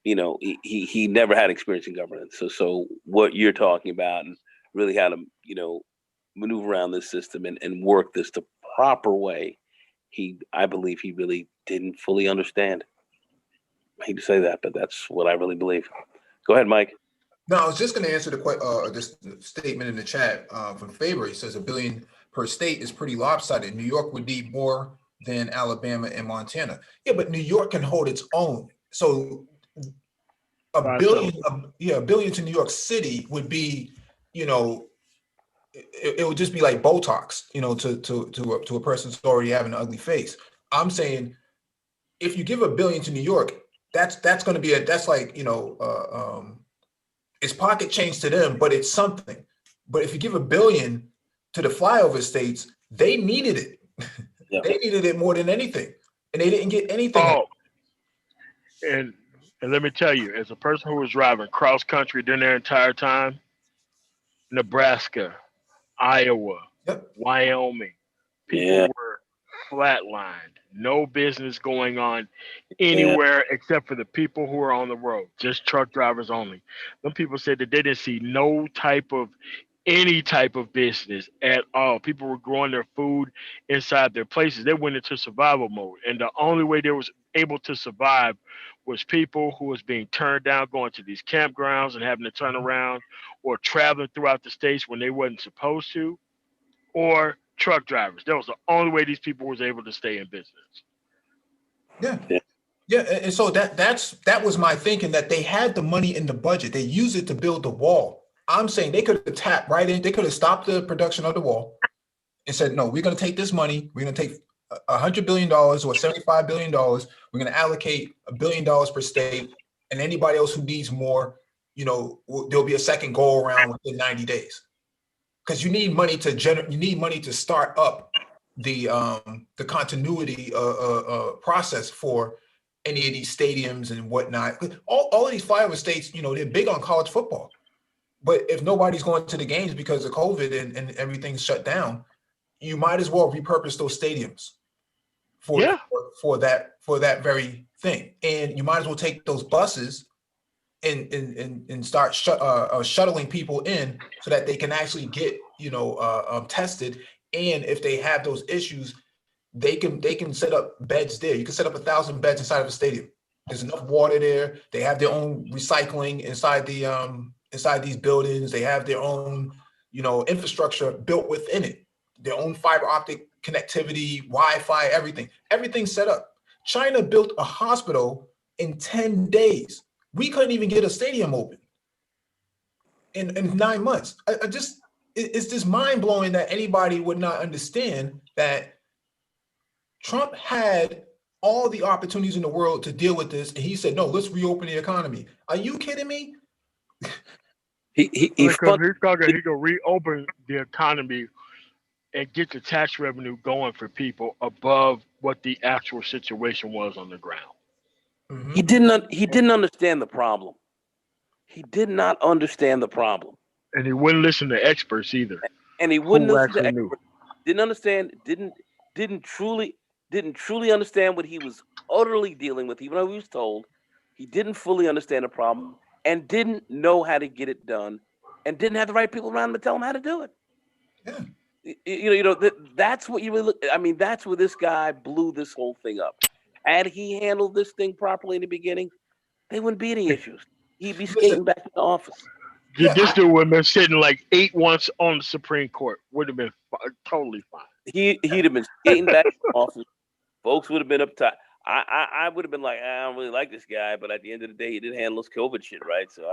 he never had experience in governance. So what you're talking about and really how to, maneuver around this system and work this the proper way, I believe he really didn't fully understand. I hate to say that, but that's what I really believe. Go ahead, Mike. No, I was just going to answer this statement in the chat from Faber. He says $1 billion per state is pretty lopsided. New York would need more than Alabama and Montana. Yeah, but New York can hold its own. So $1 billion to New York City would be, it would just be like Botox, to a person who's already having an ugly face. I'm saying if you give $1 billion to New York, that's going to be it's pocket change to them, but it's something. But if you give $1 billion to the flyover states, they needed it. Yeah. They needed it more than anything, and they didn't get anything. Oh, and let me tell you, as a person who was driving cross country during their entire time, Nebraska, Iowa, Wyoming, people were flatlined. No business going on anywhere except for the people who are on the road, just truck drivers only. Some people said that they didn't see any type of business at all. People were growing their food inside their places. They went into survival mode. And the only way they was able to survive was people who was being turned down, going to these campgrounds and having to turn around, or traveling throughout the states when they wasn't supposed to, or truck drivers. That was the only way these people was able to stay in business. Yeah. And so that was my thinking, that they had the money in the budget. They used it to build the wall. I'm saying they could have tapped right in. They could have stopped the production of the wall and said, no, we're going to take this money. We're going to take $100 billion or $75 billion. We're going to allocate $1 billion per state. And anybody else who needs more, there'll be a second go around within 90 days. Because you need money to start up the continuity process for any of these stadiums and whatnot. All of these flyover states, they're big on college football. But if nobody's going to the games because of COVID and everything's shut down, you might as well repurpose those stadiums for that very thing. And you might as well take those buses and start shuttling people in so that they can actually get tested. And if they have those issues, they can set up beds there. You can set up 1,000 beds inside of a stadium. There's enough water there. They have their own recycling inside these buildings. They have their own infrastructure built within it. Their own fiber optic connectivity, Wi-Fi, everything's set up. China built a hospital in 10 days. We couldn't even get a stadium open in 9 months. It's just mind blowing that anybody would not understand that Trump had all the opportunities in the world to deal with this, and he said, "No, let's reopen the economy." Are you kidding me? He can reopen the economy and get the tax revenue going for people above what the actual situation was on the ground. Mm-hmm. He didn't understand the problem. He did not understand the problem. And he wouldn't listen to experts either. And he wouldn't listen to experts. Didn't understand, didn't truly understand what he was utterly dealing with, even though he was told. He didn't fully understand the problem and didn't know how to get it done and didn't have the right people around him to tell him how to do it. Yeah. That's what you really look. I mean, that's where this guy blew this whole thing up. Had he handled this thing properly in the beginning, there wouldn't be any issues. He'd be skating back to the office. This dude would have been sitting like 8 months on the Supreme Court. Would have been totally fine. He'd have been skating back to the office. Folks would have been uptight. I would have been like, I don't really like this guy, but at the end of the day, he did handle this COVID shit, right? So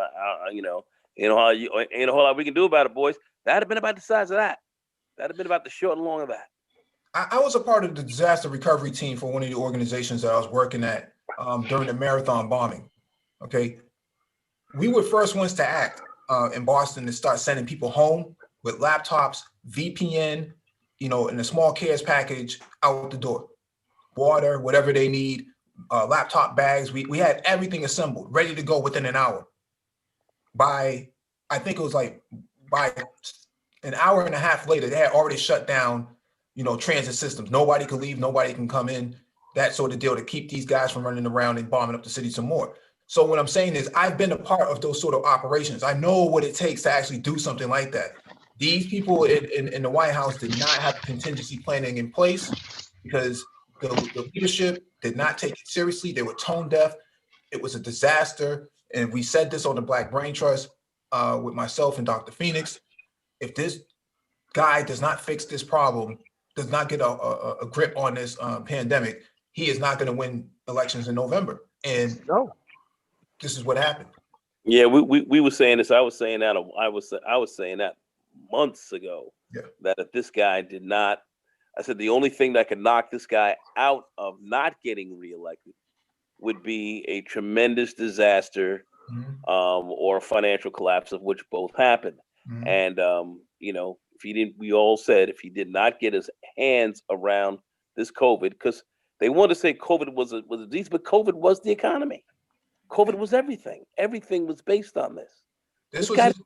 ain't a whole lot we can do about it, boys. That'd have been about the size of that. That'd have been about the short and long of that. I was a part of the disaster recovery team for one of the organizations that I was working at during the marathon bombing. Okay, we were first ones to act in Boston to start sending people home with laptops, VPN, in a small cares package out the door, water, whatever they need, laptop bags. We had everything assembled, ready to go within an hour. By an hour and a half later, they had already shut down, transit systems. Nobody could leave. Nobody can come in. that sort of deal to keep these guys from running around and bombing up the city some more. So what I'm saying is I've been a part of those sort of operations. I know what it takes to actually do something like that. These people in the White House did not have contingency planning in place because the leadership did not take it seriously. They were tone deaf. It was a disaster. And we said this on the Black Brain Trust with myself and Dr. Phoenix. If this guy does not fix this problem, does not get a grip on this pandemic, he is not going to win elections in November. And No. this is what happened. Yeah, we were saying this. I was saying that months ago. Yeah. That if this guy did not, I said the only thing that could knock this guy out of not getting reelected would be a tremendous disaster, or a financial collapse, of which both happened. And if he didn't, we all said if he did not get his hands around this COVID, because they wanted to say COVID was a disease, but COVID was the economy. COVID was everything. Everything was based on this. This guy, was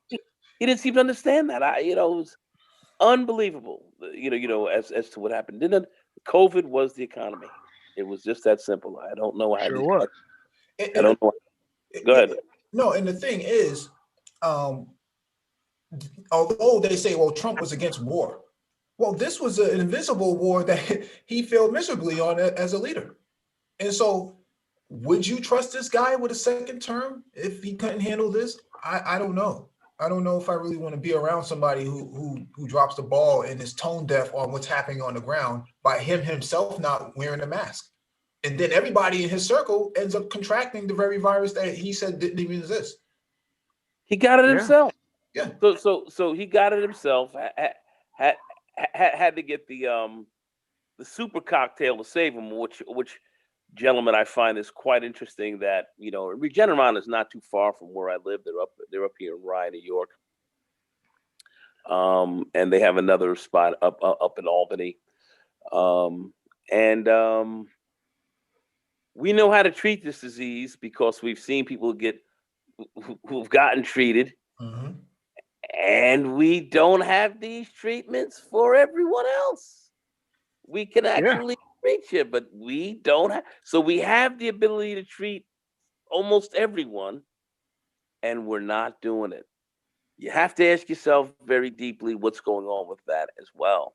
he didn't seem to understand that. It was unbelievable. As to what happened. COVID was the economy. It was just that simple. I don't know how. Sure was. I don't know. Go ahead. No, and the thing is, although they say, well, Trump was against war, well, this was an invisible war that he failed miserably on as a leader. And so would you trust this guy with a second term if he couldn't handle this? I don't know. I don't know if I really want to be around somebody who drops the ball and is tone deaf on what's happening on the ground by him himself not wearing a mask. And then everybody in his circle ends up contracting the very virus that he said didn't even exist. He got it himself. Yeah. So he got it himself. Had to get the super cocktail to save him, which gentlemen, I find this quite interesting that Regeneron is not too far from where I live. They're up here in Rye, New York, and they have another spot up in Albany, and we know how to treat this disease because we've seen people who've gotten treated. And we don't have these treatments for everyone else. We can actually reach it, but we don't have. So we have the ability to treat almost everyone, and we're not doing it. You have to ask yourself very deeply what's going on with that as well.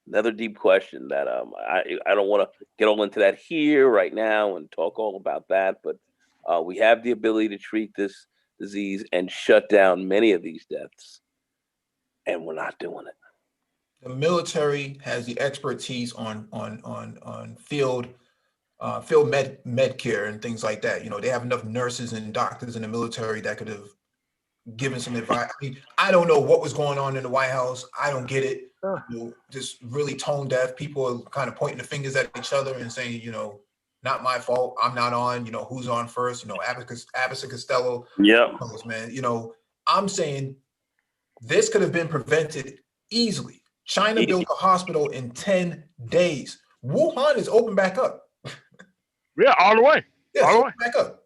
Another deep question that I don't want to get all into that here right now and talk all about that, but we have the ability to treat this disease and shut down many of these deaths, and we're not doing it. The military has the expertise on field med care and things like that. They have enough nurses and doctors in the military that could have given some advice. I mean, I don't know what was going on in the White House. I don't get it. Just really tone deaf. People are kind of pointing the fingers at each other and saying, not my fault. I'm not on. Who's on first? Abbott and Costello. Yeah. Man. I'm saying this could have been prevented easily. China built a hospital in 10 days. Wuhan is open back up. Yeah, all the way. Yeah, all the way. Back up.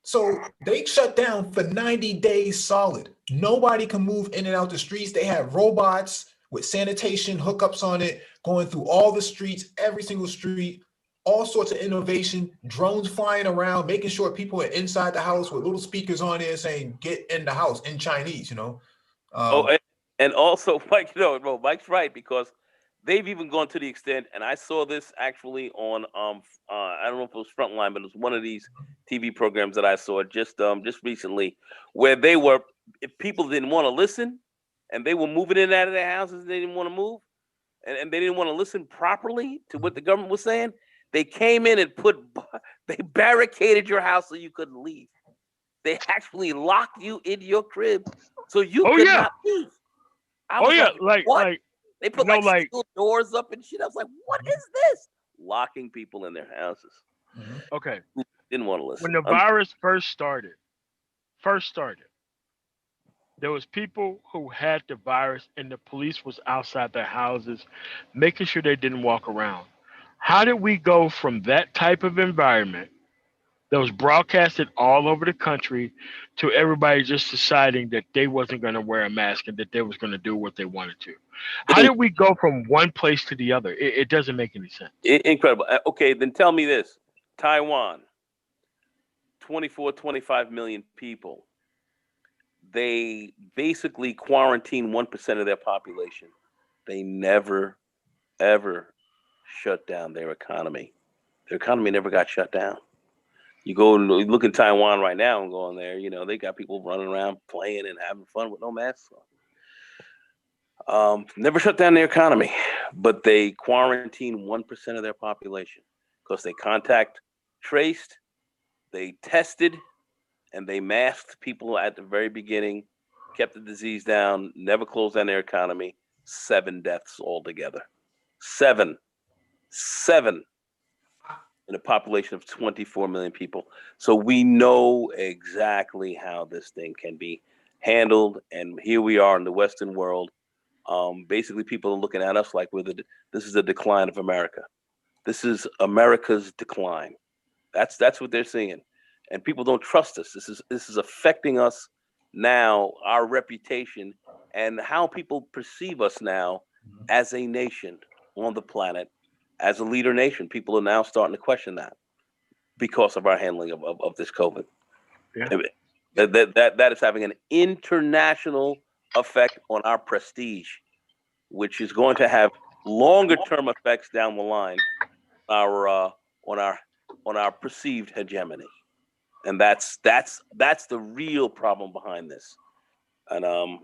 So they shut down for 90 days solid. Nobody can move in and out the streets. They have robots with sanitation hookups on it, going through all the streets, every single street, all sorts of innovation, drones flying around, making sure people are inside the house with little speakers on there saying, get in the house in Chinese, And also, Mike, Mike's right, because they've even gone to the extent, and I saw this actually on, I don't know if it was Frontline, but it was one of these TV programs that I saw just recently, where if people didn't want to listen, and they were moving in and out of their houses, they didn't want to move, and they didn't want to listen properly to what the government was saying, they came in and they barricaded your house so you couldn't leave. They actually locked you in your crib so you could not leave. What? They put steel doors up and shit. I was like, what is this? Locking people in their houses. Okay. Didn't want to listen. When the virus first started, there was people who had the virus and the police was outside their houses, making sure they didn't walk around. How did we go from that type of environment that was broadcasted all over the country to everybody just deciding that they wasn't going to wear a mask and that they was going to do what they wanted to. How did we go from one place to the other? It doesn't make any sense. Incredible. Okay, then tell me this. Taiwan, 24, 25 million people. They basically quarantine 1% of their population. They never, ever shut down their economy. Their economy never got shut down. You go look in Taiwan right now and go in there, they got people running around playing and having fun with no masks on. Never shut down their economy, but they quarantine 1% of their population because they contact traced, they tested, and they masked people at the very beginning, kept the disease down, never closed down their economy. 7 deaths altogether. 7 in a population of 24 million people. So we know exactly how this thing can be handled. And here we are in the Western world. Basically, people are looking at us like this is the decline of America. This is America's decline. That's what they're seeing. And people don't trust us. This is affecting us now, our reputation, and how people perceive us now as a nation on the planet. As a leader nation, people are now starting to question that because of our handling of this COVID. Yeah. That is having an international effect on our prestige, which is going to have longer term effects down the line on our perceived hegemony. And that's the real problem behind this. And I'm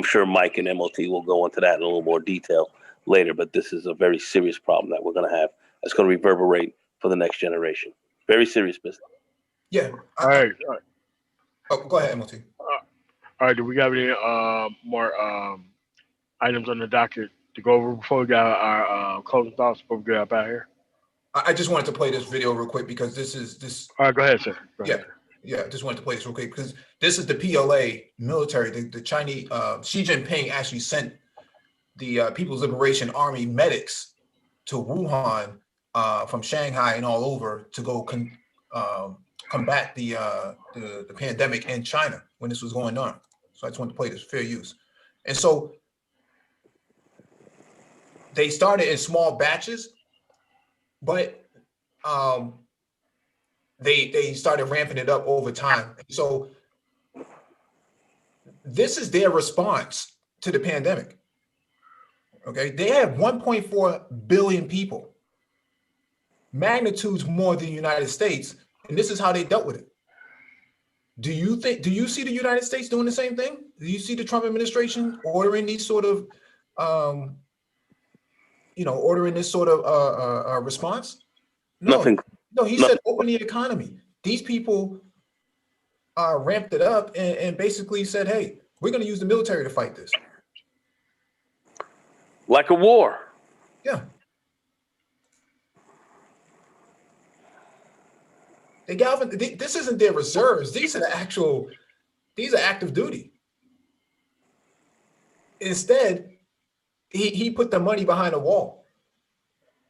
sure Mike and MOT will go into that in a little more detail later, but this is a very serious problem that we're going to have. That's going to reverberate for the next generation. Very serious business. Yeah. All right. Oh, go ahead, MOT. All right. Do we have any more items on the docket to go over before we got our closing thoughts before we get up out of here? I just wanted to play this video real quick because this. All right. Go ahead, sir. Go ahead. Yeah, just wanted to play this real quick because this is the PLA military. The Chinese Xi Jinping actually sent the People's Liberation Army medics to Wuhan from Shanghai and all over to go combat the pandemic in China when this was going on. So I just wanted to play this fair use. And so they started in small batches, but they started ramping it up over time. So this is their response to the pandemic. Okay, they have 1.4 billion people, magnitudes more than the United States, and this is how they dealt with it. Do you see the United States doing the same thing? Do you see the Trump administration ordering these sort of, ordering this sort of response? No. Nothing. No, he said open the economy. These people ramped it up and basically said, hey, we're going to use the military to fight this. Like a war. Yeah. This isn't their reserves. These are active duty. Instead, he put the money behind a wall.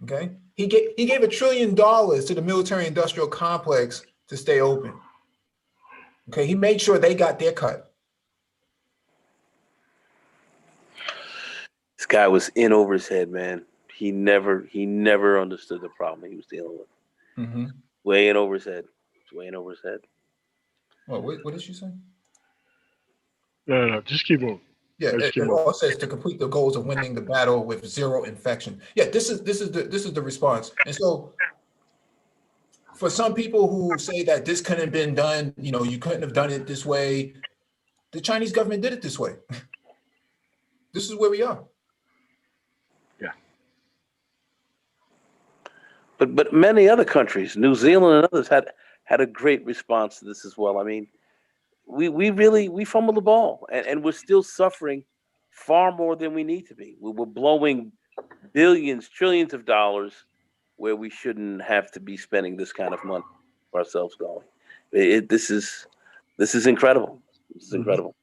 Okay. He gave $1 trillion to the military industrial complex to stay open. Okay. He made sure they got their cut. This guy was in over his head, man. He never understood the problem he was dealing with. Mm-hmm. Way in over his head. It's way in over his head. Well, what did she say? No. Just keep moving. Yeah, it all says to complete the goals of winning the battle with zero infection. Yeah, this is the response. And so for some people who say that this couldn't have been done, you couldn't have done it this way, the Chinese government did it this way. This is where we are. Yeah. But many other countries, New Zealand and others, had a great response to this as well. I mean, we fumbled the ball, and we're still suffering far more than we need to be. We're blowing billions, trillions of dollars where we shouldn't have to be spending this kind of money for ourselves going. This is incredible. This is incredible.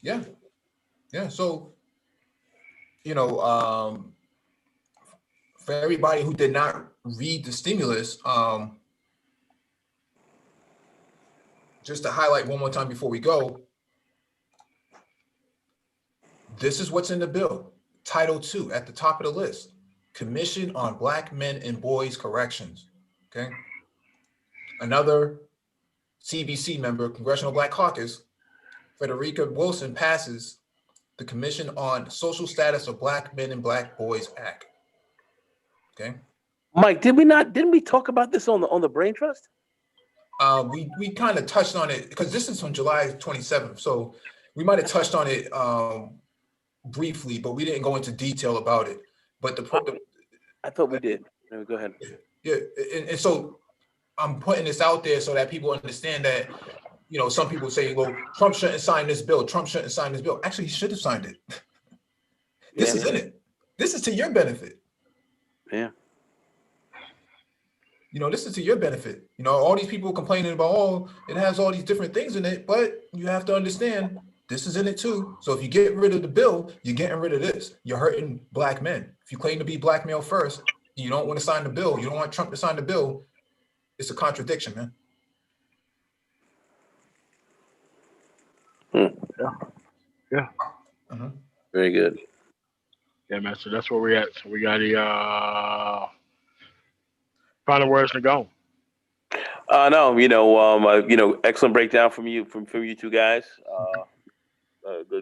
Yeah. So, for for everybody who did not read the stimulus, just to highlight one more time before we go, this is what's in the bill. Title II at the top of the list, Commission on Black Men and Boys Corrections. Okay. Another CBC member, Congressional Black Caucus, Frederica Wilson, passes the Commission on Social Status of Black Men and Black Boys Act. Okay. Mike, didn't we talk about this on the brain trust? We kind of touched on it because this is from July 27th. So we might have touched on it briefly, but we didn't go into detail about it. But I thought we did. No, go ahead. Yeah. And so I'm putting this out there so that people understand that, you know, some people say, well, Trump shouldn't sign this bill. Trump shouldn't sign this bill. Actually, he should have signed it. This is in it. This is to your benefit. Yeah. You know, this is to your benefit. You know, all these people complaining about, oh, it has all these different things in it, but you have to understand this is in it too. So if you get rid of the bill, you're getting rid of this. You're hurting black men. If you claim to be black male first, you don't want to sign the bill. You don't want Trump to sign the bill. It's a contradiction, man. Yeah. Very good. Yeah, man. So that's where we at. So we got the final words to go. No, excellent breakdown from you two guys.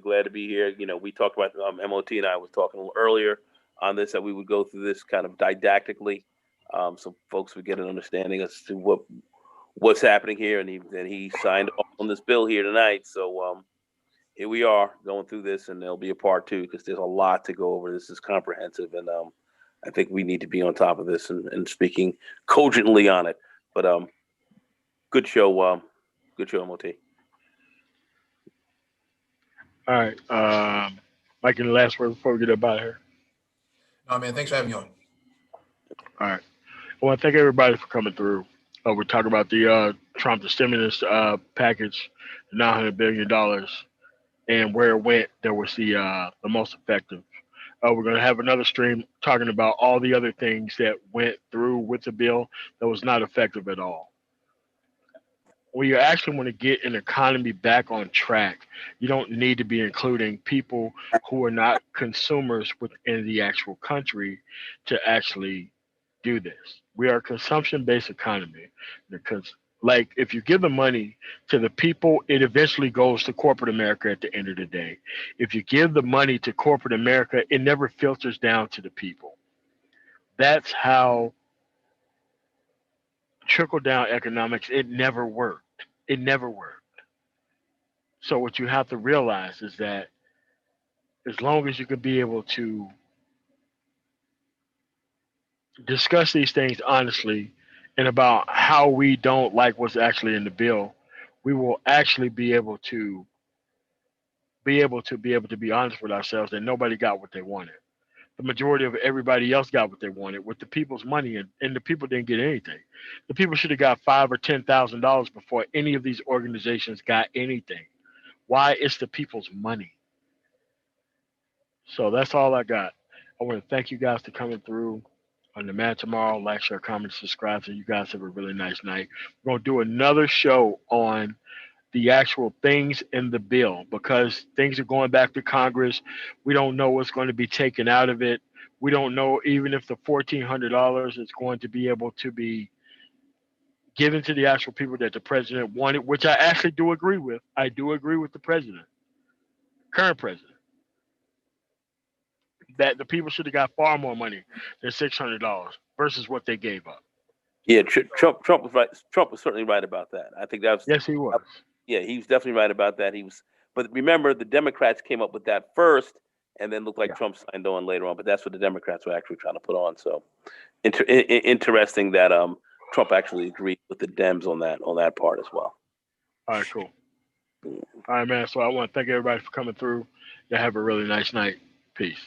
Glad to be here. You know, we talked about MOT and I was talking a little earlier on this that we would go through this kind of didactically, so folks would get an understanding as to what's happening here. And he signed off on this bill here tonight. So here we are going through this, and there'll be a part two because there's a lot to go over. This is comprehensive, and I think we need to be on top of this and speaking cogently on it. But good show, MOT. All right. Mike, any last word before we get up out of here? No, man, thanks for having me on. All right. I want to thank everybody for coming through. We're talking about the Trump, the stimulus package, the $900 billion, and where it went that was the most effective. We're going to have another stream talking about all the other things that went through with the bill that was not effective at all. When you actually want to get an economy back on track, you don't need to be including people who are not consumers within the actual country to actually do this. We are a consumption-based economy because, like, if you give the money to the people, it eventually goes to corporate America at the end of the day. If you give the money to corporate America, it never filters down to the people. That's how trickle-down economics, it never worked. It never worked. So what you have to realize is that as long as you can be able to discuss these things honestly and about how we don't like what's actually in the bill, we will actually be able to be honest with ourselves that nobody got what they wanted. The majority of everybody else got what they wanted with the people's money, and the people didn't get anything. The people should have got $5,000 or $10,000 before any of these organizations got anything. Why? It's the people's money. So that's all I got. I want to thank you guys for coming through on the Man Tomorrow. Like, share, comment, subscribe. So you guys have a really nice night. We're going to do another show on the actual things in the bill because things are going back to Congress. We don't know what's going to be taken out of it. We don't know even if the $1,400 is going to be able to be given to the actual people that the president wanted, which I actually do agree with. I do agree with the president, current president, that the people should have got far more money than $600 versus what they gave up. Yeah, Trump was right. Trump was certainly right about that. I think that was. Yes, he was. Yeah, he was definitely right about that. But remember, the Democrats came up with that first, and then looked like Trump signed on later on. But that's what the Democrats were actually trying to put on. So, interesting that Trump actually agreed with the Dems on that part as well. All right, cool. All right, man. So I want to thank everybody for coming through. Y'all have a really nice night. Peace.